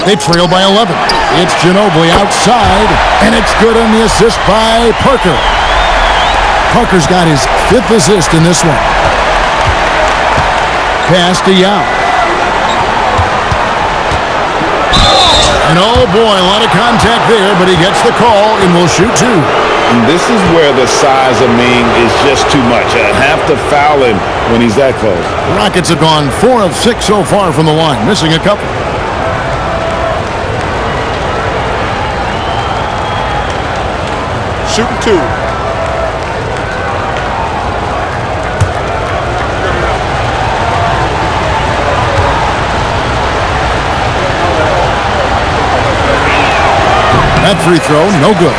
They trail by 11. It's Ginobili outside, and it's good on the assist by Parker. Parker's got his 5th assist in this one. Pass to Yao. And oh boy, a lot of contact there, but he gets the call and will shoot 2. And this is where the size of Ming is just too much. I have to foul him when he's that close. The Rockets have gone 4 of 6 so far from the line, missing a couple. Shooting 2. That free throw, no good.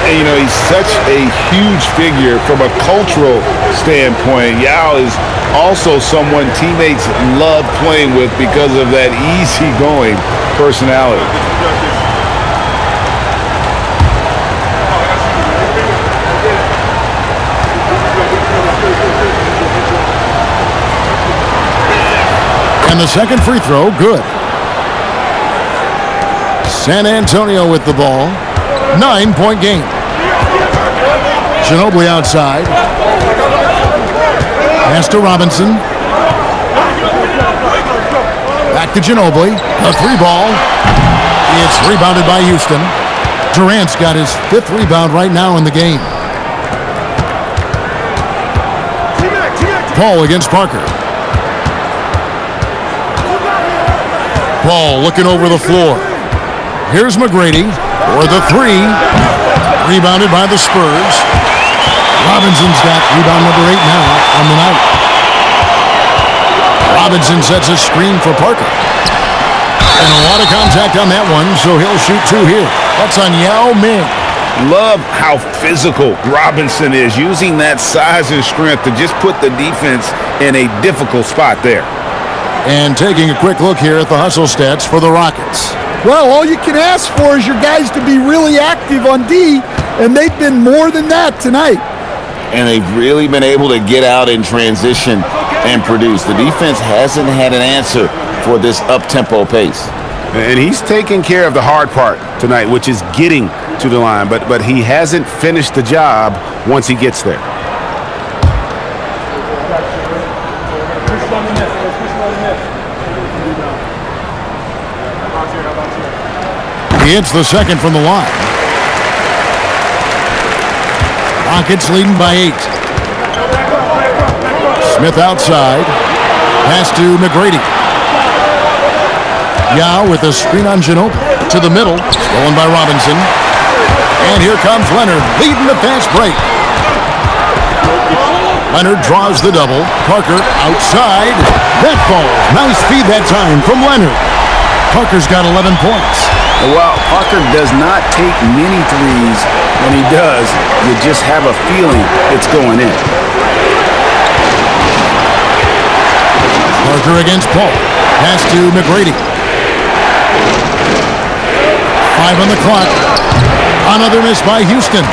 And, you know, he's such a huge figure from a cultural standpoint. Yao is also someone teammates love playing with because of that easygoing personality. And the second free throw, good. San Antonio with the ball. 9-point game. Ginobili outside. Pass to Robinson. Back to Ginobili. A 3-ball. It's rebounded by Houston. Durant's got his 5th rebound right now in the game. Paul against Parker. Paul looking over the floor. Here's McGrady for the 3. Rebounded by the Spurs. Robinson's got rebound number 8 now on the night. Robinson sets a screen for Parker. And a lot of contact on that one, so he'll shoot 2 here. That's on Yao Ming. Love how physical Robinson is, using that size and strength to just put the defense in a difficult spot there. And taking a quick look here at the hustle stats for the Rockets. Well, all you can ask for is your guys to be really active on D, and they've been more than that tonight. And they've really been able to get out in transition and produce. The defense hasn't had an answer for this up-tempo pace. And he's taking care of the hard part tonight, which is getting to the line, but he hasn't finished the job once he gets there. He hits the second from the line. Rockets leading by 8. Smith outside. Pass to McGrady. Yao with a screen on Ginobili. To the middle. Stolen by Robinson. And here comes Leonard leading the fast break. Leonard draws the double. Parker outside. That falls. Nice feed that time from Leonard. Parker's got 11 points. Well, Parker does not take many threes. When he does, you just have a feeling it's going in. Parker against Paul. Pass to McGrady. 5 on the clock. Another miss by Houston.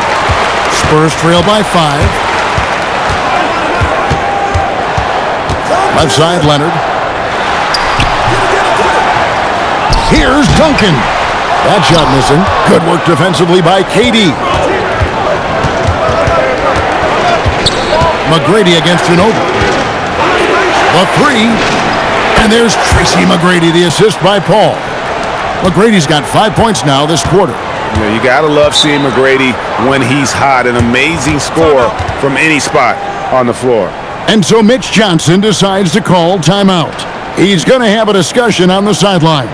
Spurs trail by 5. Left side, Leonard. Here's Duncan. That shot missing. Good work defensively by KD. McGrady against Ginobili. The 3. And there's Tracy McGrady, the assist by Paul. McGrady's got 5 points now this quarter. You got to love seeing McGrady when he's hot. An amazing score from any spot on the floor. And so Mitch Johnson decides to call timeout. He's going to have a discussion on the sideline.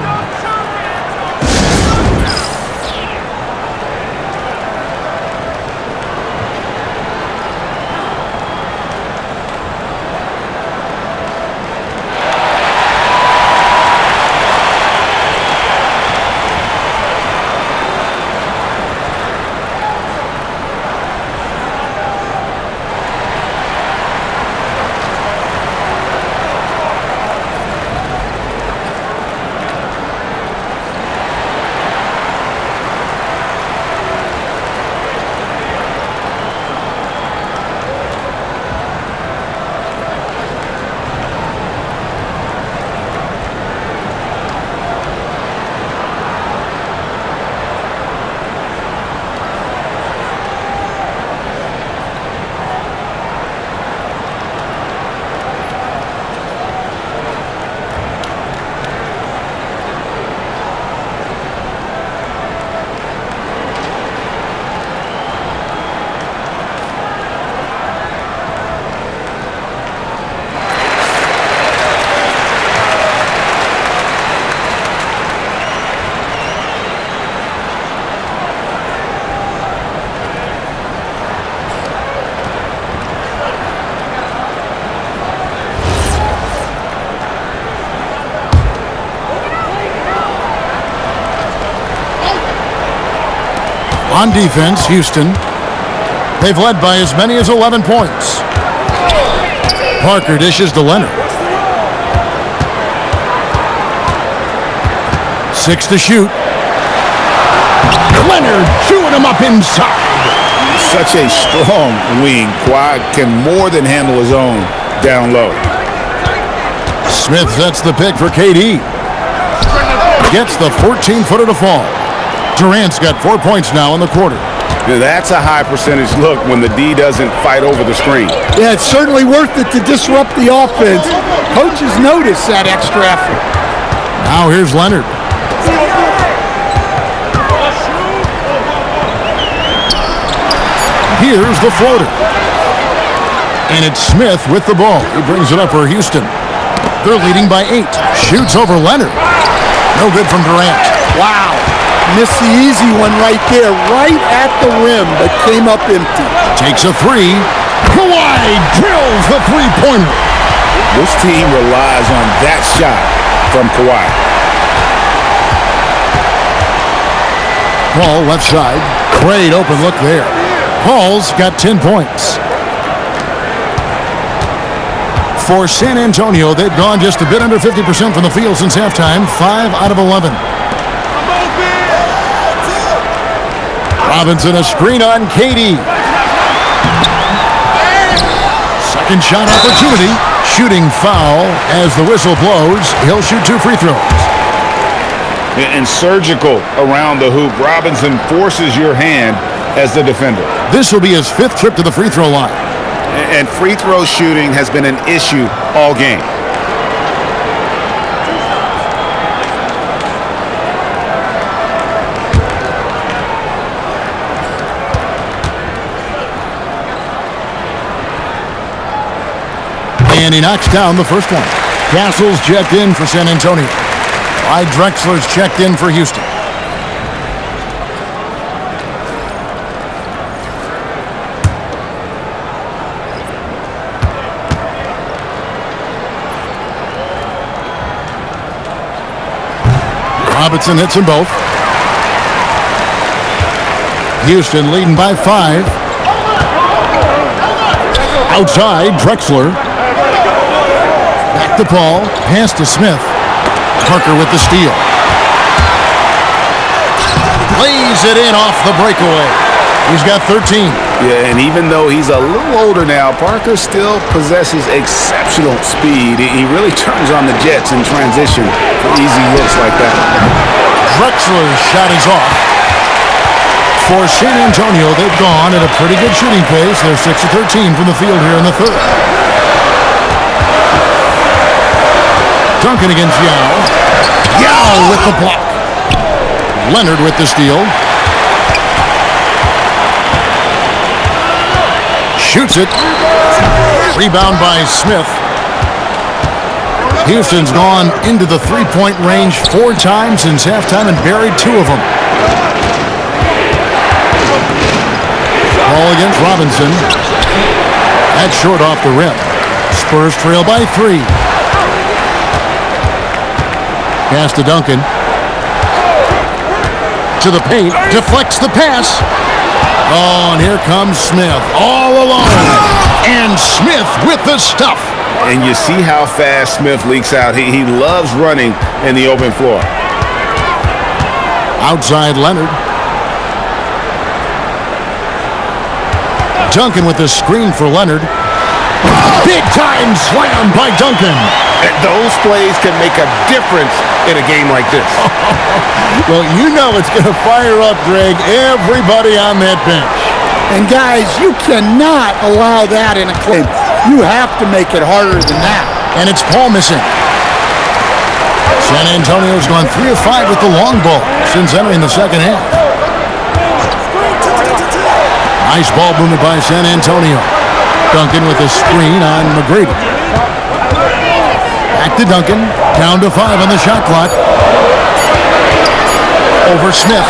On defense, Houston. They've led by as many as 11 points. Parker dishes to Leonard. 6 to shoot. Leonard chewing him up inside. Such a strong wing. Kawhi can more than handle his own down low. Smith sets the pick for KD. Gets the 14-footer to fall. Durant's got 4 points now in the quarter. Now that's a high percentage look when the D doesn't fight over the screen. Yeah, it's certainly worth it to disrupt the offense. Coaches notice that extra effort. Now here's Leonard. Here's the floater. And it's Smith with the ball. He brings it up for Houston. They're leading by 8. Shoots over Leonard. No good from Durant. Wow. Missed the easy one right there, right at the rim, but came up empty. Takes a 3. Kawhi drills the three-pointer. This team relies on that shot from Kawhi. Paul left side. Great open look there. Paul's got 10 points. For San Antonio, they've gone just a bit under 50% from the field since halftime. 5 out of 11. Robinson a screen on KD. Second shot opportunity. Shooting foul as the whistle blows. He'll shoot 2 free throws. And surgical around the hoop. Robinson forces your hand as the defender. This will be his 5th trip to the free throw line. And free throw shooting has been an issue all game. And he knocks down the first one. Castle's checked in for San Antonio. Clyde Drexler's checked in for Houston. Robinson hits them both. Houston leading by 5. Outside, Drexler. Back to Paul. Pass to Smith. Parker with the steal. Lays it in off the breakaway. He's got 13. Yeah, and even though he's a little older now, Parker still possesses exceptional speed. He really turns on the jets in transition for easy looks like that. Drexler's shot is off. For San Antonio, they've gone at a pretty good shooting pace. They're 6 of 13 from the field here in the third. Duncan against Yao. Yao with the block. Leonard with the steal. Shoots it. Rebound by Smith. Houston's gone into the three-point range 4 times since halftime and buried 2 of them. Ball against Robinson. That's short off the rim. Spurs trail by 3. Pass to Duncan. To the paint. Deflects the pass. Oh, and here comes Smith. All alone. And Smith with the stuff. And you see how fast Smith leaks out. He loves running in the open floor. Outside Leonard. Duncan with the screen for Leonard. Big time slam by Duncan. Those plays can make a difference in a game like this. Well, you know it's going to fire up, Greg, everybody on that bench. And guys, you cannot allow that in a game. You have to make it harder than that. And it's Paul missing. San Antonio's gone 3 of 5 with the long ball since entering the second half. Nice ball movement by San Antonio. Duncan with a screen on McGrady. Back to Duncan. Down to 5 on the shot clock. Over Smith.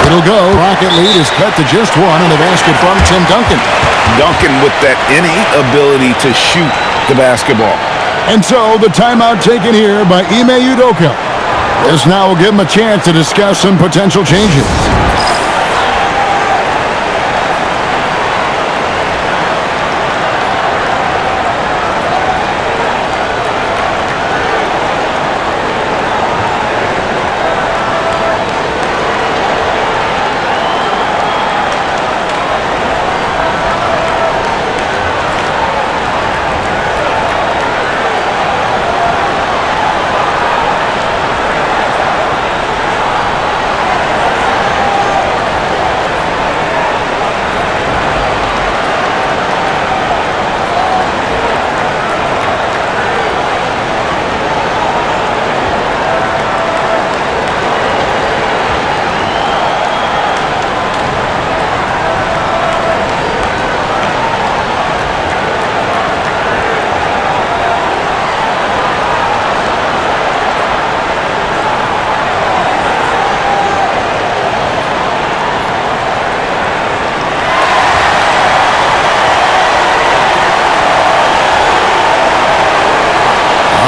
It'll go. Rocket lead is cut to just 1 in the basket from Tim Duncan. Duncan with that innate ability to shoot the basketball. And so the timeout taken here by Ime Udoka. This now will give him a chance to discuss some potential changes.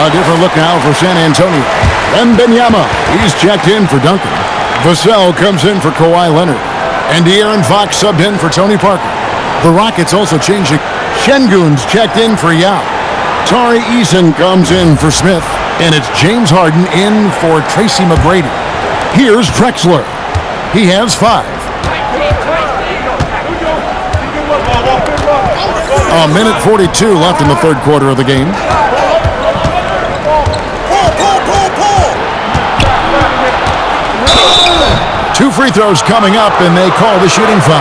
A different look now for San Antonio. Wembanyama, he's checked in for Duncan. Vassell comes in for Kawhi Leonard. And De'Aaron Fox subbed in for Tony Parker. The Rockets also changing. Şengün's checked in for Yao. Tari Eason comes in for Smith. And it's James Harden in for Tracy McGrady. Here's Drexler. He has 5. A minute 42 left in the third quarter of the game. Two free throws coming up, and they call the shooting foul.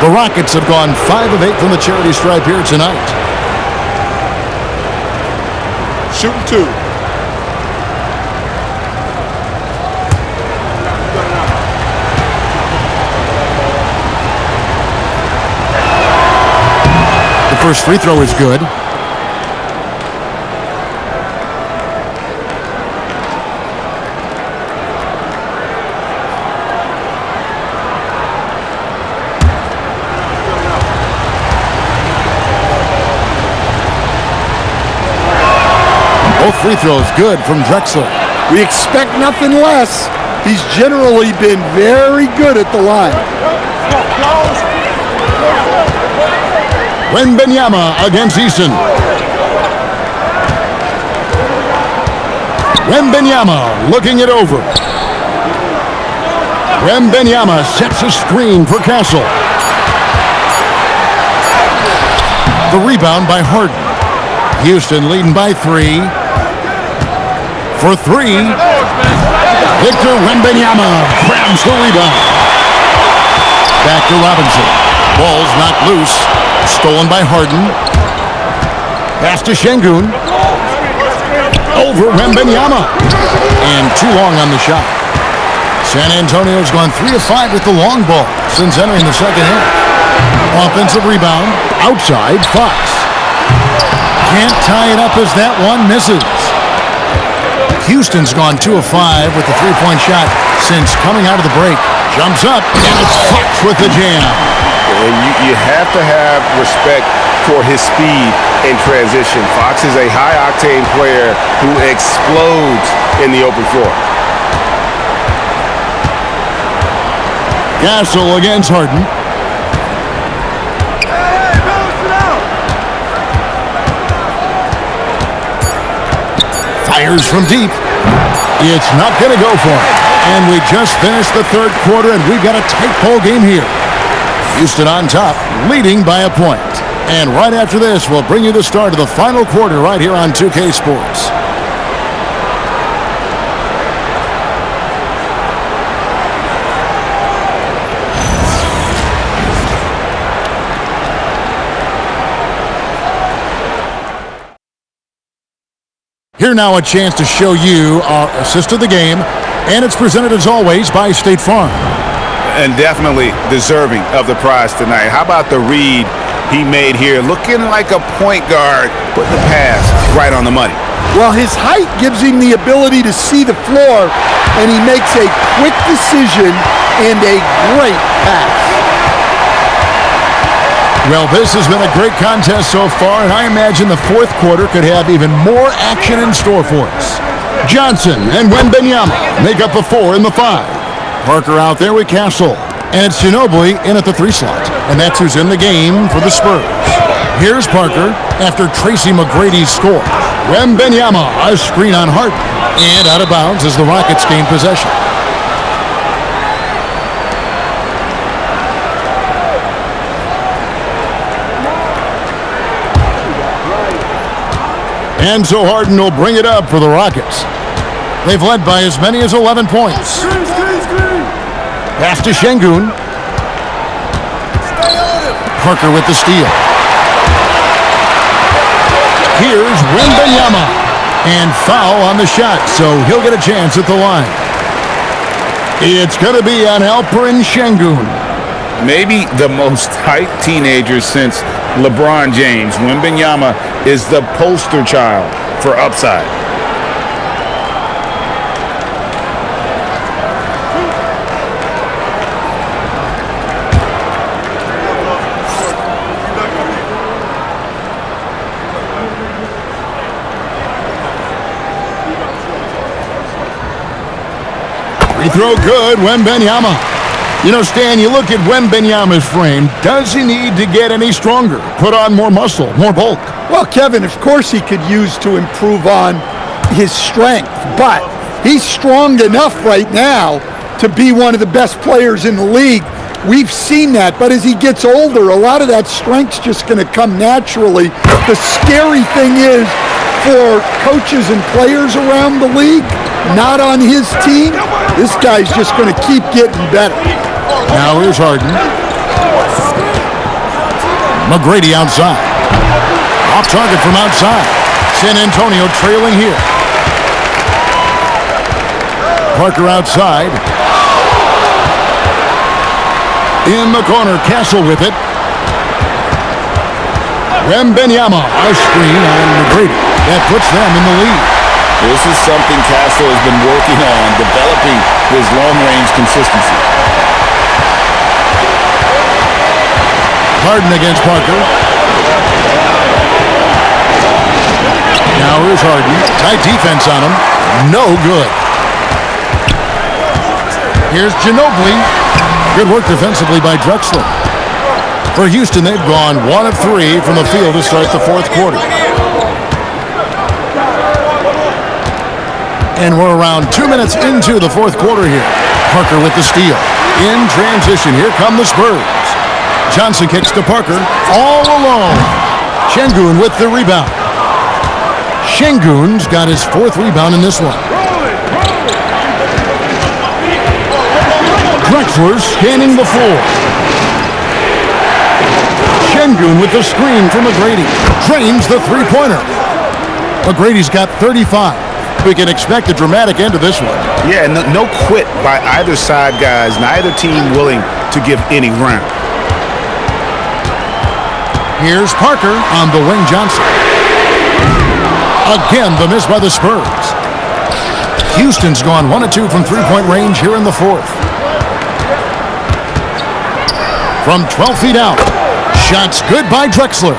The Rockets have gone 5 of 8 from the charity stripe here tonight. Shooting 2. The first free throw is good. Both free throws good from Drexler. We expect nothing less. He's generally been very good at the line. Wembanyama against Eason. Wembanyama looking it over. Wembanyama sets a screen for Castle. The rebound by Harden. Houston leading by 3. For 3, Victor Wembanyama grabs the rebound. Back to Robinson. Ball's knocked loose. Stolen by Harden. Pass to Şengün. Over Wembanyama. And too long on the shot. San Antonio's gone 3 of 5 with the long ball since entering the second half. Offensive rebound. Outside, Fox. Can't tie it up as that one misses. Houston's gone 2 of 5 with the three-point shot since coming out of the break. Jumps up, and it's Fox with the jam. And you have to have respect for his speed in transition. Fox is a high-octane player who explodes in the open floor. Castle against Harden. Fires from deep. It's not going to go for it. And we just finished the third quarter, and we've got a tight ball game here. Houston on top, leading by a point. And right after this, we'll bring you the start of the final quarter right here on 2K Sports. Here now a chance to show you our assist of the game, and it's presented as always by State Farm. And definitely deserving of the prize tonight. How about the read he made here? Looking like a point guard, putting the pass right on the money. Well, his height gives him the ability to see the floor, and he makes a quick decision and a great pass. Well, this has been a great contest so far, and I imagine the fourth quarter could have even more action in store for us. Johnson and Wembanyama make up the 4 and the 5. Parker out there with Castle. And it's Ginobili in at the 3 slot. And that's who's in the game for the Spurs. Here's Parker after Tracy McGrady's score. Wembanyama, a screen on Harden. And out of bounds as the Rockets gain possession. And so Harden will bring it up for the Rockets. They've led by as many as 11 points. Pass to Şengün. Parker with the steal. Here's Wembanyama. And foul on the shot, so he'll get a chance at the line. It's going to be on Alperen Şengün. Maybe the most hyped teenager since LeBron James. Wembanyama is the poster child for upside. Free throw good, Wembanyama. You know, Stan, you look at Wembanyama's frame. Does he need to get any stronger? Put on more muscle, more bulk? Well, Kevin, of course he could use to improve on his strength, but he's strong enough right now to be one of the best players in the league. We've seen that, but as he gets older, a lot of that strength's just going to come naturally. The scary thing is for coaches and players around the league, not on his team, this guy's just going to keep getting better. Now here's Harden. McGrady outside. Off target from outside. San Antonio trailing here. Parker outside. In the corner, Castle with it. Wembanyama, a screen on McGrady. That puts them in the lead. This is something Castle has been working on, developing his long-range consistency. Harden against Parker. Now here's Harden. Tight defense on him. No good. Here's Ginobili. Good work defensively by Drexler. For Houston, they've gone 1 of 3 from the field to start the fourth quarter. And we're around 2 minutes into the fourth quarter here. Parker with the steal. In transition, here come the Spurs. Johnson kicks to Parker. All alone. Şengün with the rebound. Şengün's got his 4th rebound in this one. Drexler scanning the floor. Şengün with the screen from McGrady. Drains the three-pointer. McGrady's got 35. We can expect a dramatic end to this one. Yeah, no quit by either side, guys. Neither team willing to give any ground. Here's Parker on the wing. Johnson. Again, the miss by the Spurs. Houston's gone 1 of 2 from three-point range here in the fourth. From 12 feet out. Shots good by Drexler.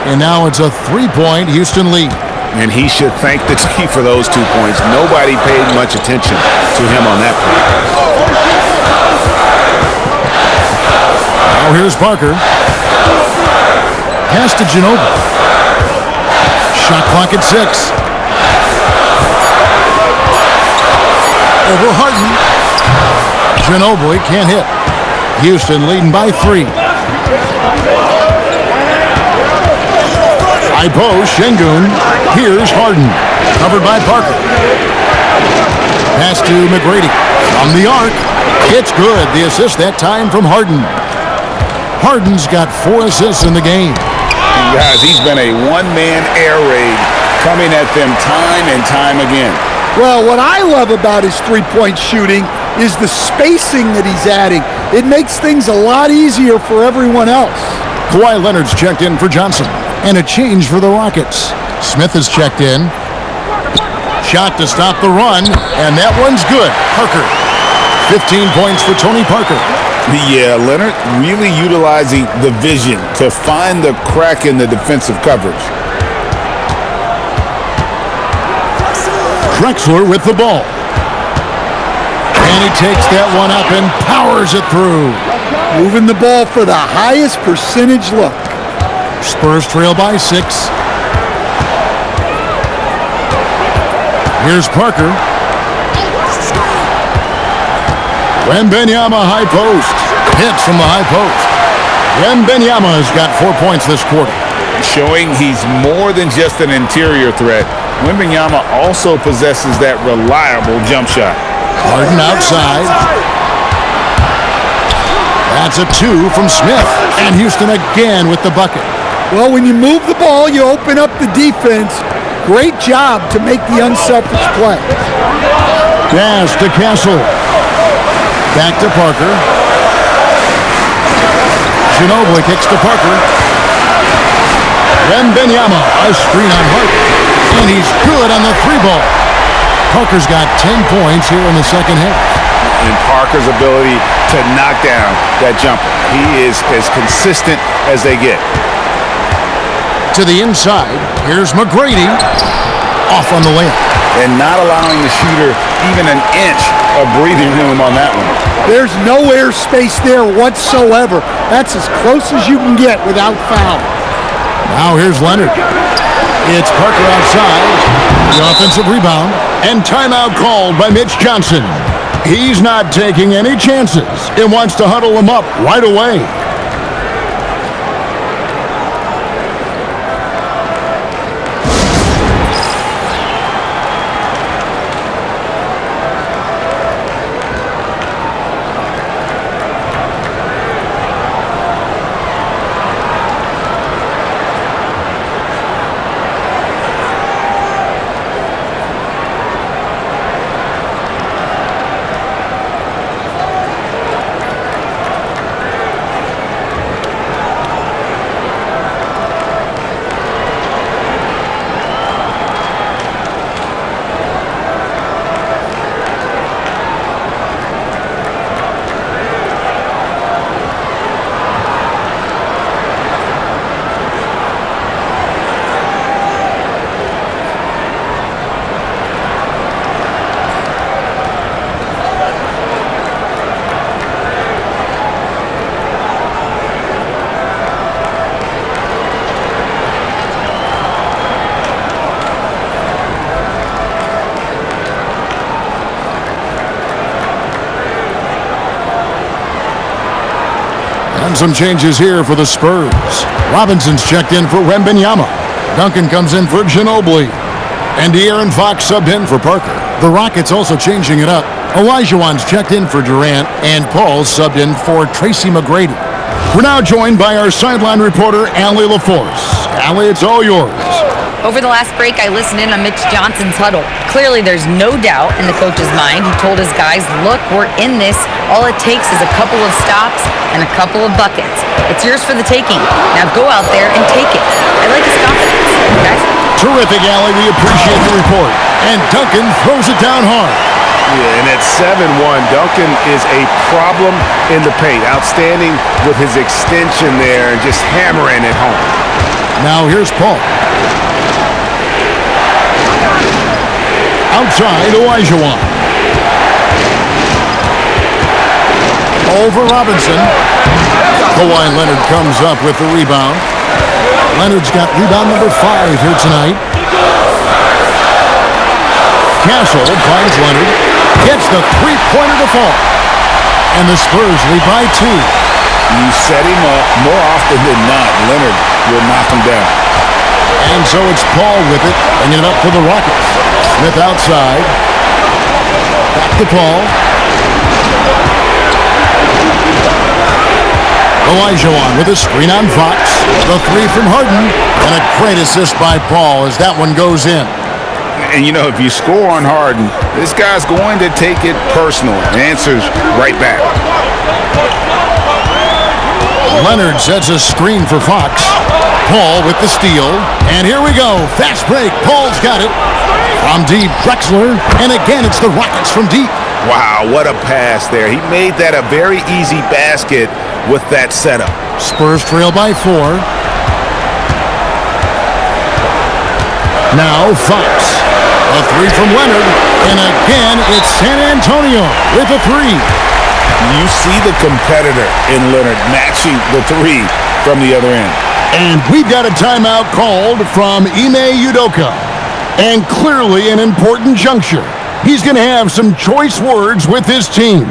And now it's a 3-point Houston lead. And he should thank the team for those 2 points. Nobody paid much attention to him on that play. Now here's Parker. Pass to Ginobili. Shot clock at 6. Over Harden. Ginobili can't hit. Houston leading by 3. Ibo, Şengün. Here's Harden. Covered by Parker. Pass to McGrady. From the arc. It's good. The assist that time from Harden. Harden's got 4 assists in the game. And guys, he's been a one-man air raid coming at them time and time again. Well, what I love about his three-point shooting is the spacing that he's adding. It makes things a lot easier for everyone else. Kawhi Leonard's checked in for Johnson. And a change for the Rockets. Smith is checked in. Shot to stop the run. And that one's good. Parker. 15 points for Tony Parker. Yeah, Leonard really utilizing the vision to find the crack in the defensive coverage. Drexler with the ball. And he takes that one up and powers it through. Moving the ball for the highest percentage look. Spurs trail by 6. Here's Parker. Wembanyama high post. Hits from the high post. Wembanyama has got 4 points this quarter. Showing he's more than just an interior threat. Wembanyama also possesses that reliable jump shot. Harden outside. That's a 2 from Smith. And Houston again with the bucket. Well, when you move the ball, you open up the defense. Great job to make the unselfish play. Pass to Castle. Back to Parker. Ginobili kicks to Parker. Wembanyama, a screen on Harden. And he's good on the 3-ball. Parker's got 10 points here in the second half. And Parker's ability to knock down that jumper. He is as consistent as they get. To the inside, here's McGrady. Off on the layup. And not allowing the shooter even an inch of breathing room on that one. There's no air space there whatsoever. That's as close as you can get without foul. Now here's Leonard. It's Parker outside. The offensive rebound. And timeout called by Mitch Johnson. He's not taking any chances. He wants to huddle him up right away. And some changes here for the Spurs. Robinson's checked in for Wembanyama. Duncan comes in for Ginobili. And De'Aaron Fox subbed in for Parker. The Rockets also changing it up. Olajuwon's checked in for Durant, and Paul's subbed in for Tracy McGrady. We're now joined by our sideline reporter, Allie LaForce. Allie, it's all yours. Over the last break, I listened in on Mitch Johnson's huddle. Clearly, there's no doubt in the coach's mind. He told his guys, look, we're in this. All it takes is a couple of stops and a couple of buckets. It's yours for the taking. Now go out there and take it. I like his confidence. Guys? Terrific, Allie. We appreciate the report. And Duncan throws it down hard. Yeah, and at 7-1, Duncan is a problem in the paint. Outstanding with his extension there and just hammering it home. Now here's Paul. Outside, Olajuwon. Over Robinson. Kawhi Leonard comes up with the rebound. Leonard's got rebound number 5 here tonight. Castle finds Leonard. Gets the three-pointer to fall. And the Spurs lead by 2. You set him up more often than not. Leonard will knock him down. And so it's Paul with it, bringing it up for the Rockets. Smith outside. Back to Paul. Olajuwon with a screen on Fox. The 3 from Harden. And a great assist by Paul as that one goes in. And, you know, if you score on Harden, this guy's going to take it personal. Answers right back. Leonard sets a screen for Fox. Paul with the steal. And here we go. Fast break. Paul's got it. From deep, Drexler. And again, it's the Rockets from deep. Wow, what a pass there. He made that a very easy basket with that setup. Spurs trail by 4. Now Fox. A 3 from Leonard. And again, it's San Antonio with a 3. You see the competitor in Leonard matching the 3 from the other end. And we've got a timeout called from Ime Udoka. And clearly an important juncture. He's going to have some choice words with his team.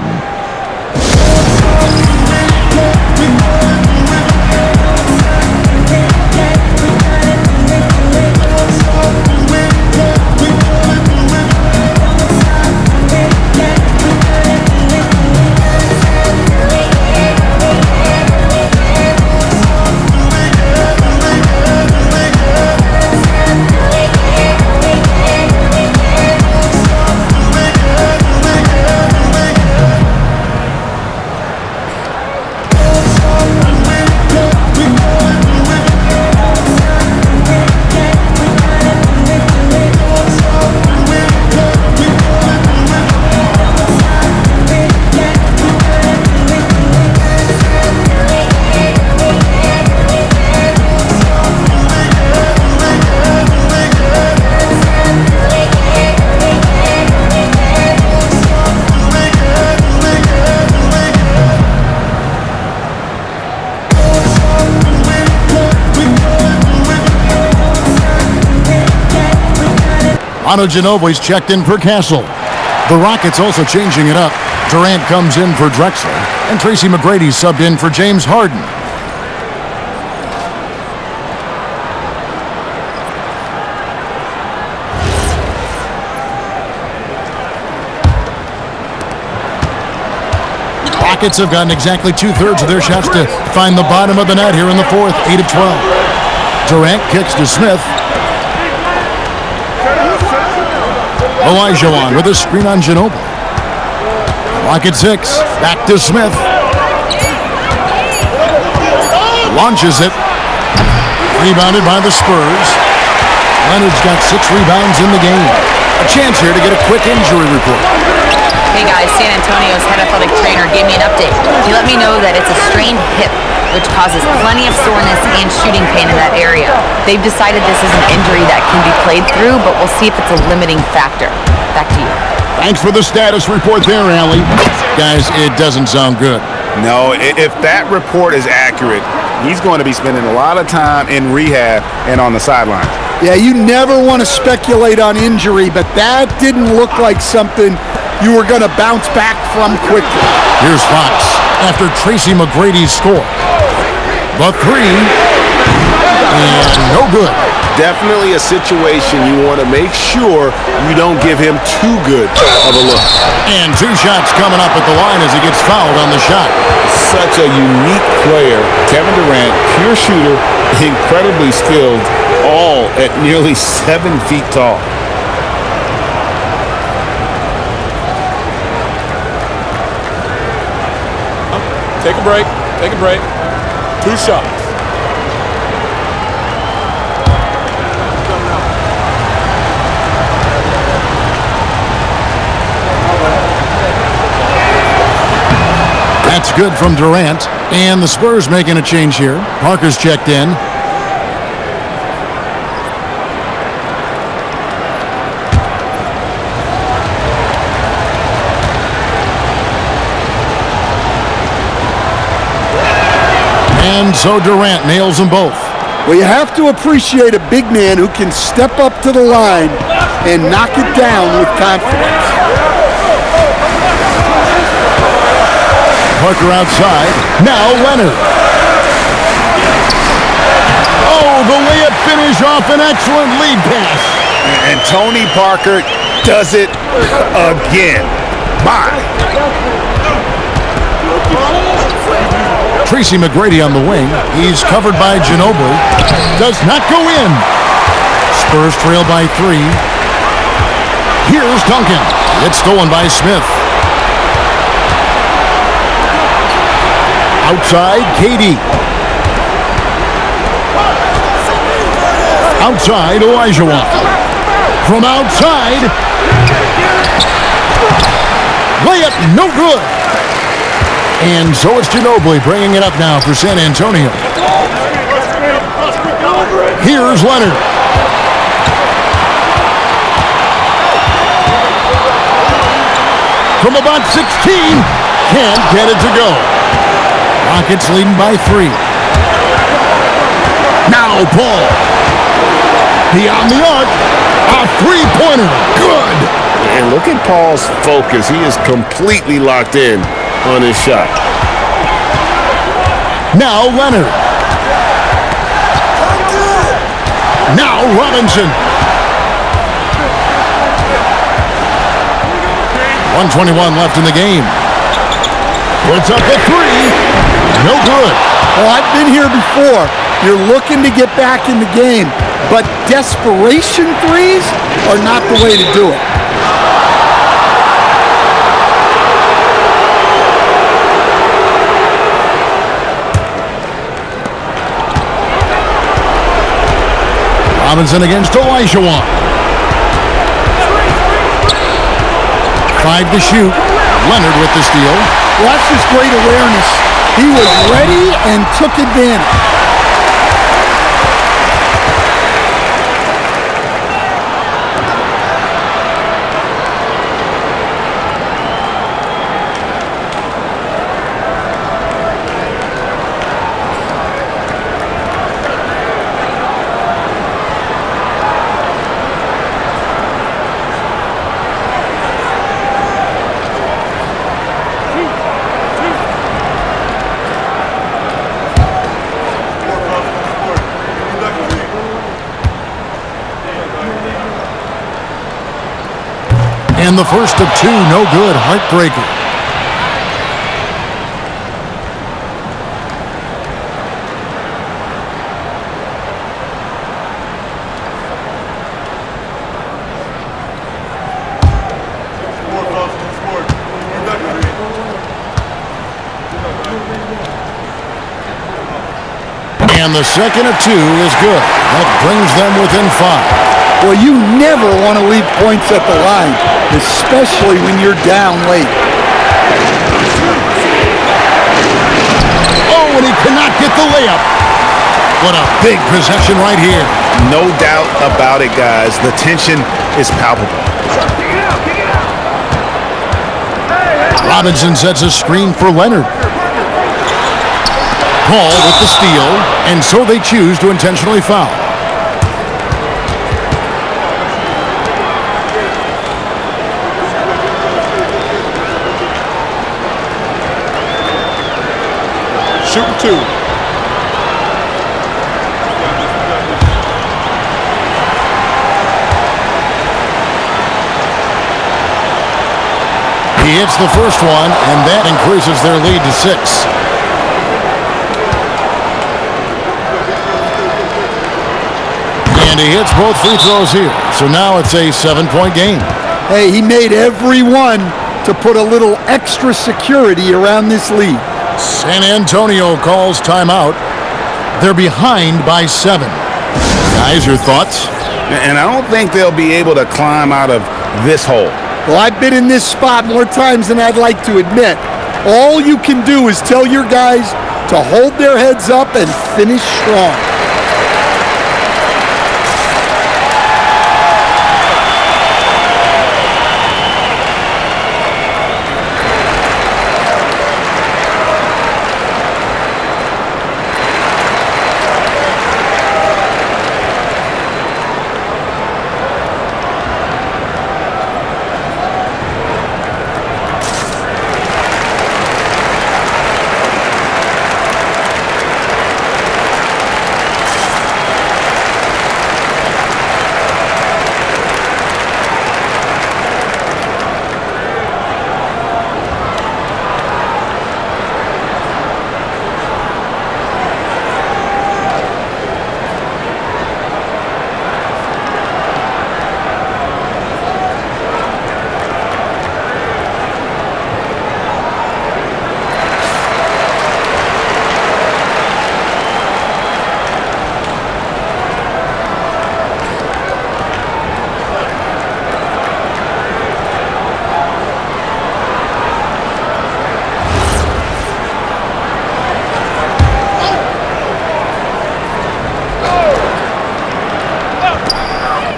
Manu Ginobili's checked in for Castle. The Rockets also changing it up. Durant comes in for Drexler, and Tracy McGrady subbed in for James Harden. Rockets have gotten exactly 2/3 of their shots to find the bottom of the net here in the fourth, 8 of 12. Durant kicks to Smith. Olajuwon with a screen on Ginobili. Rocket 6, back to Smith. Launches it. Rebounded by the Spurs. Leonard's got 6 rebounds in the game. A chance here to get a quick injury report. Hey guys, San Antonio's head athletic trainer gave me an update. He let me know that it's a strained hip, which causes plenty of soreness and shooting pain in that area. They've decided this is an injury that can be played through, but we'll see if it's a limiting factor. Back to you. Thanks for the status report there, Allie. Guys, it doesn't sound good. No, if that report is accurate, he's going to be spending a lot of time in rehab and on the sideline. Yeah, you never want to speculate on injury, but that didn't look like something you were going to bounce back from quickly. Here's Fox after Tracy McGrady's score. The 3, and no good. Definitely a situation you want to make sure you don't give him too good of a look. And 2 shots coming up at the line as he gets fouled on the shot. Such a unique player. Kevin Durant, pure shooter, incredibly skilled, all at nearly 7 feet tall. Take a break. Take a break. 2 shots. That's good from Durant. And the Spurs making a change here. Parker's checked in. And so Durant nails them both. Well, you have to appreciate a big man who can step up to the line and knock it down with confidence. Parker outside. Now Leonard. Oh, the layup finish off an excellent lead pass. And Tony Parker does it again. My. Tracy McGrady on the wing. He's covered by Ginobili. Does not go in. Spurs trail by 3. Here's Duncan. It's stolen by Smith. Outside, KD. Outside, Olajuwon. From outside. Layup, no good. And so it's Ginobili bringing it up now for San Antonio. Here's Leonard. From about 16, can't get it to go. Rockets leading by 3. Now Paul. Beyond the arc, a 3-pointer. Good. And look at Paul's focus. He is completely locked in on his shot. Now Leonard. Now Robinson. 1:21 left in the game. Puts up the 3. No good. Well, I've been here before. You're looking to get back in the game, but desperation threes are not the way to do it. Robinson against Olajuwon. 5 to shoot. Leonard with the steal. Well, that's just great awareness. He was ready and took advantage. And the first of two, no good. Heartbreaker. And the second of two is good. That brings them within 5. Well, you never want to leave points at the line, especially when you're down late. Oh, and he cannot get the layup. What a big possession right here. No doubt about it, guys. The tension is palpable. Robinson sets a screen for Leonard. Paul with the steal, and so they choose to intentionally foul. Shooting 2. He hits the first one, and that increases their lead to 6. And he hits both free throws here. So now it's a 7-point game. Hey, he made every one to put a little extra security around this lead. San Antonio calls timeout. They're behind by 7. Guys, your thoughts? And I don't think they'll be able to climb out of this hole. Well, I've been in this spot more times than I'd like to admit. All you can do is tell your guys to hold their heads up and finish strong.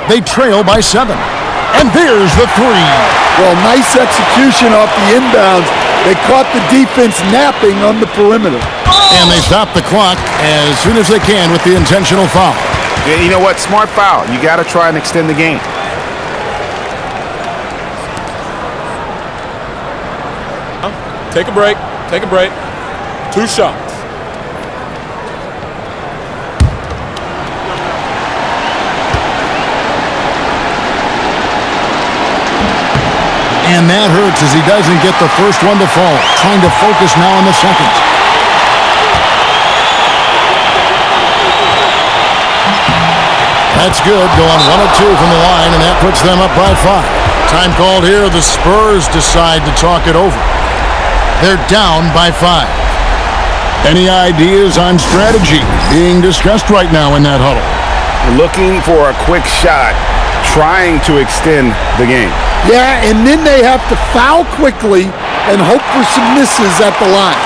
They trail by 7. And there's the 3. Well, nice execution off the inbounds. They caught the defense napping on the perimeter. And they stop the clock as soon as they can with the intentional foul. Yeah, you know what? Smart foul. You got to try and extend the game. Take a break. Take a break. 2 shots. And that hurts as he doesn't get the first one to fall. Trying to focus now on the second. That's good. Going 1 of 2 from the line, and that puts them up by 5. Time called here. The Spurs decide to talk it over. They're down by 5. Any ideas on strategy being discussed right now in that huddle? Looking for a quick shot, trying to extend the game. Yeah, and then they have to foul quickly and hope for some misses at the line.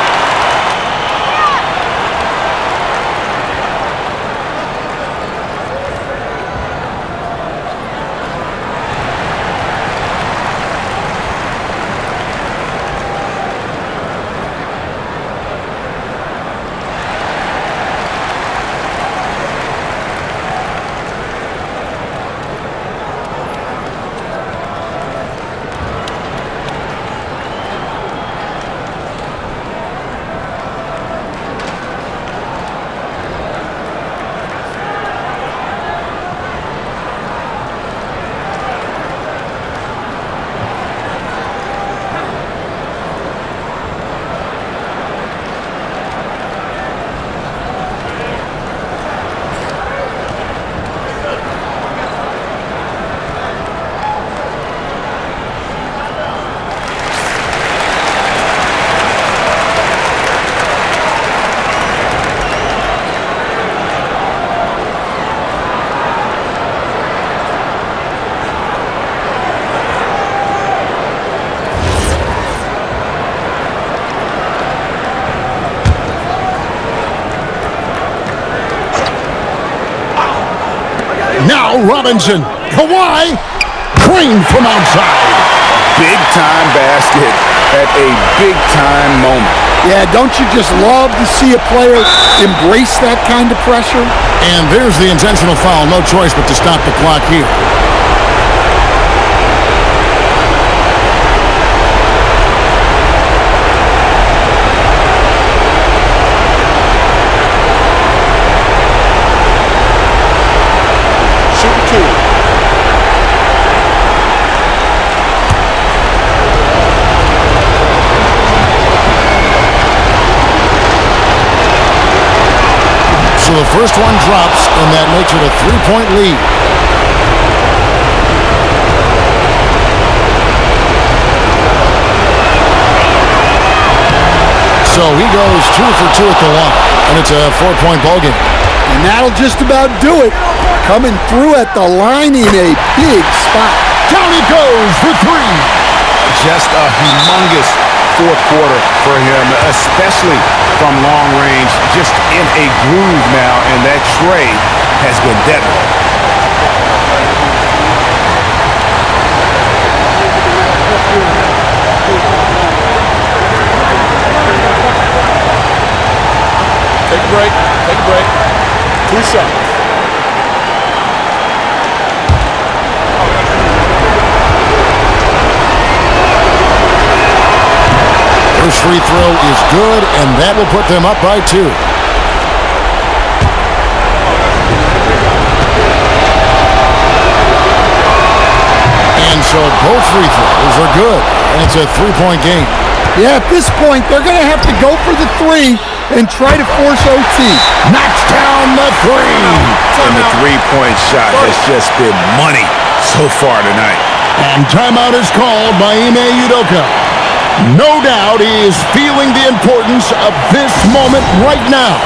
Now Robinson. Kawhi. Green from outside. Big-time basket at a big-time moment. Yeah, don't you just love to see a player embrace that kind of pressure? And there's the intentional foul. No choice but to stop the clock here. So the first one drops, and that makes it a 3-point lead. So he goes 2 for 2 at the line, and it's a 4-point ball game. And that'll just about do it. Coming through at the line in a big spot. Down he goes for 3. Just a humongous fourth quarter for him, especially from long range, just in a groove now, and that tray has been deadly. Take a break. Take a break. 2 shots. First free throw is good, and that will put them up by 2. And so both free throws are good, and it's a 3-point game. Yeah, at this point, they're going to have to go for the 3 and try to force OT. Knocks down the 3. And the three-point shot has just been money so far tonight. And timeout is called by Ime Udoka. No doubt he is feeling the importance of this moment right now.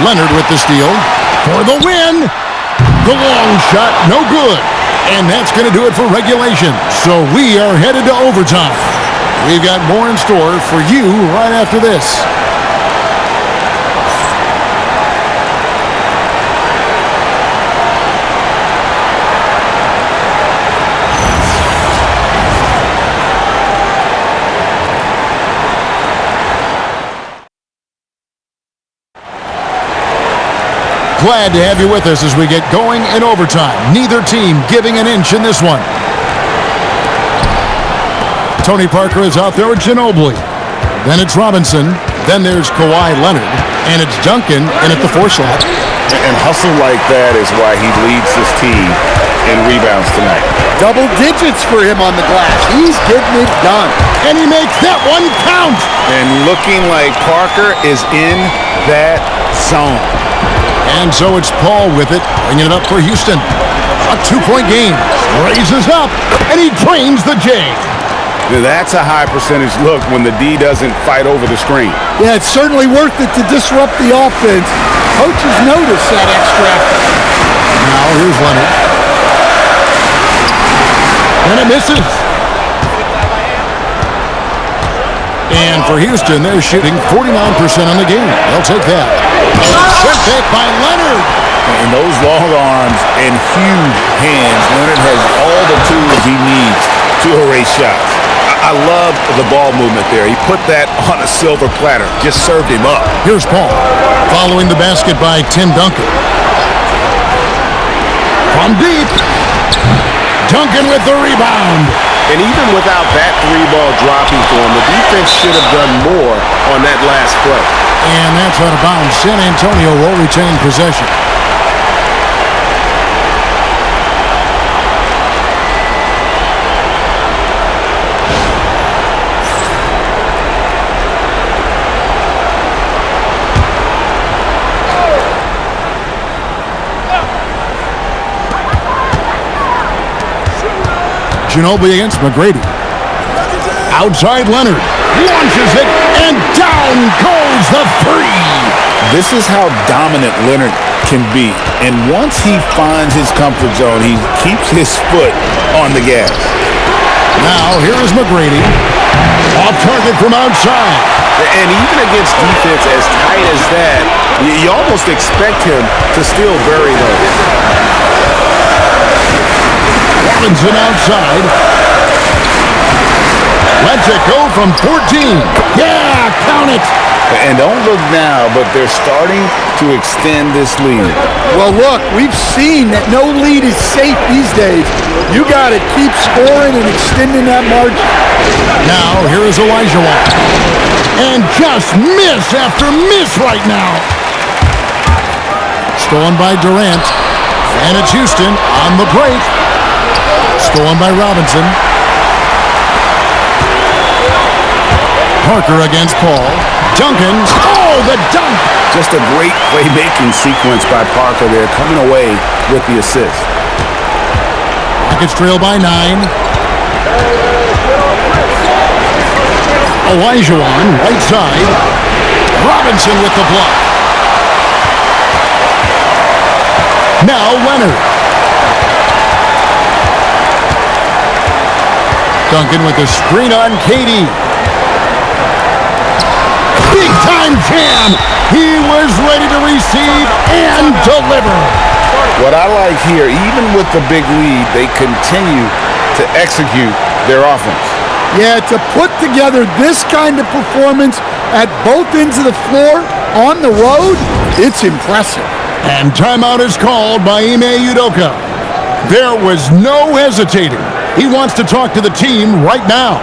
Leonard with the steal for the win. The long shot, no good. And that's going to do it for regulation. So we are headed to overtime. We've got more in store for you right after this. Glad to have you with us as we get going in overtime. Neither team giving an inch in this one. Tony Parker is out there with Ginobili. Then it's Robinson. Then there's Kawhi Leonard. And it's Duncan in at the 4 slot. And hustle like that is why he leads his team in rebounds tonight. Double digits for him on the glass. He's getting it done. And he makes that one count. And looking like Parker is in that zone. And so it's Paul with it, bringing it up for Houston. A 2-point game. Raises up, and he drains the J. That's a high percentage look when the D doesn't fight over the screen. Yeah, it's certainly worth it to disrupt the offense coaches notice that extra effort. Now here's Leonard. And it misses. And for Houston, they're shooting 49% on the game. They'll take that. Set back by Leonard. And those long arms and huge hands, Leonard has all the tools he needs to erase shots. I love the ball movement there. He put that on a silver platter, just served him up. Here's Paul, following the basket by Tim Duncan. From deep, Duncan with the rebound. And even without that three-ball dropping for him, the defense should have done more on that last play. And that's out of bounds. San Antonio will retain possession. Ginobili against McGrady. Outside Leonard. Launches it, and down goes the three. This is how dominant Leonard can be. And once he finds his comfort zone, he keeps his foot on the gas. Now, here is McGrady. Off target from outside. And even against defense as tight as that, you almost expect him to still bury those. Robinson outside. Lets it go from 14. Yeah, count it. And don't look now, but they're starting to extend this lead. Well, look, we've seen that no lead is safe these days. You got to keep scoring and extending that margin. Now, here is Olajuwon. And just miss after miss right now. Stolen by Durant. And it's Houston on the break. Stolen by Robinson. Parker against Paul. Duncan. Oh, the dunk! Just a great playmaking sequence by Parker there, coming away with the assist. Rockets trail by 9. Olajuwon, right side. Robinson with the block. Now Leonard. Duncan with the screen on Katie. Big time jam. He was ready to receive and deliver. What I like here, even with the big lead, they continue to execute their offense. Yeah, to put together this kind of performance at both ends of the floor on the road, it's impressive. And timeout is called by Ime Udoka. There was no hesitating. He wants to talk to the team right now.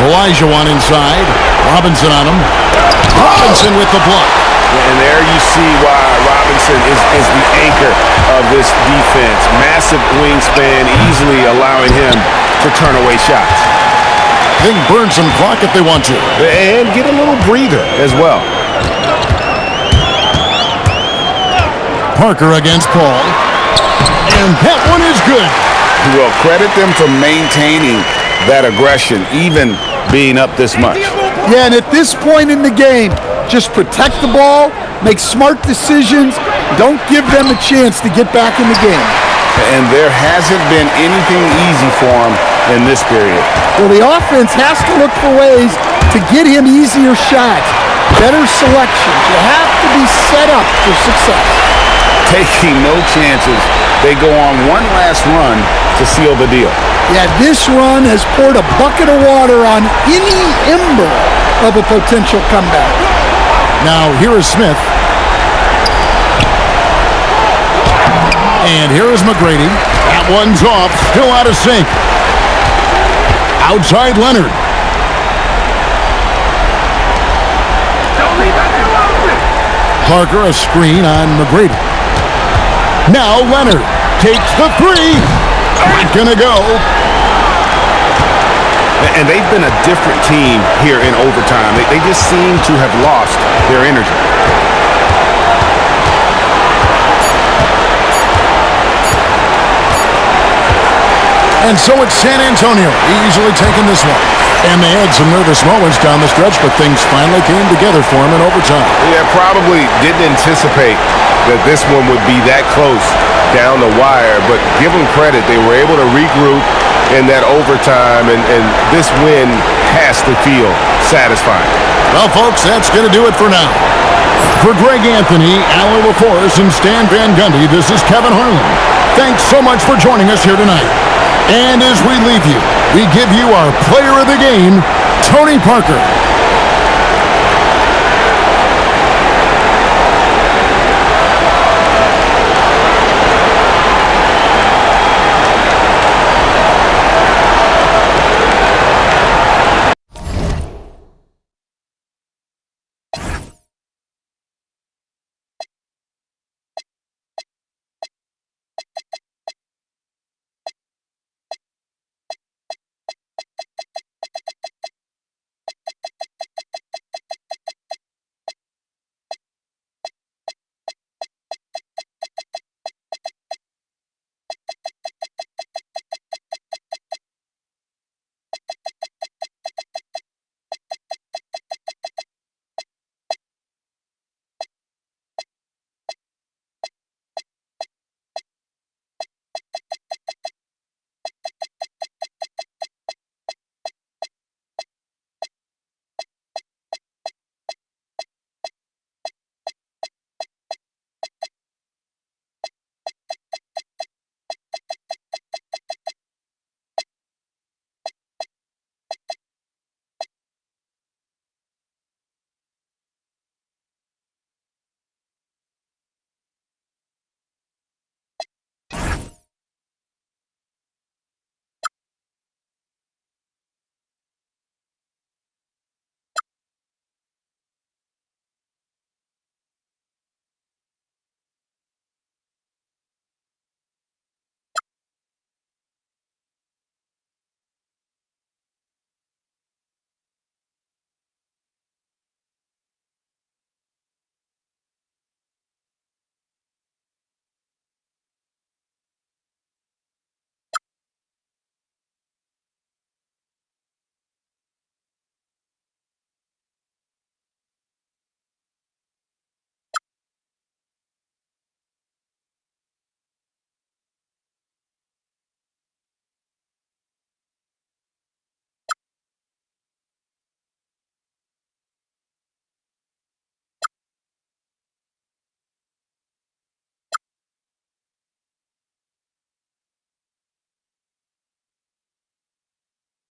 Olajuwon inside. Robinson on him. Robinson with the block. And there you see why Robinson is the anchor of this defense. Massive wingspan, easily allowing him to turn away shots. They can burn some clock if they want to. And get a little breather as well. Parker against Paul. And that one is good. Well, credit them for maintaining that aggression, even being up this much. Yeah, and at this point in the game, just protect the ball, make smart decisions, don't give them a chance to get back in the game. And there hasn't been anything easy for him in this period. Well, the offense has to look for ways to get him easier shots, better selections. You have to be set up for success. Taking no chances, they go on one last run to seal the deal. Yeah, this run has poured a bucket of water on any ember of a potential comeback. Now, here is Smith. And here is McGrady. That one's off, still out of sync. Outside Leonard. Parker, a screen on McGrady. Now Leonard takes the three. Not gonna go. And they've been a different team here in overtime. They just seem to have lost their energy. And so it's San Antonio easily taking this one. And they had some nervous moments down the stretch, but things finally came together for them in overtime. Yeah, probably didn't anticipate that this one would be that close down the wire, but give them credit. They were able to regroup in that overtime, and this win has to feel satisfying. Well, folks, that's going to do it for now. For Greg Anthony, Allie LaForce, and Stan Van Gundy, this is Kevin Harlan. Thanks so much for joining us here tonight. And as we leave you, we give you our player of the game, Tony Parker.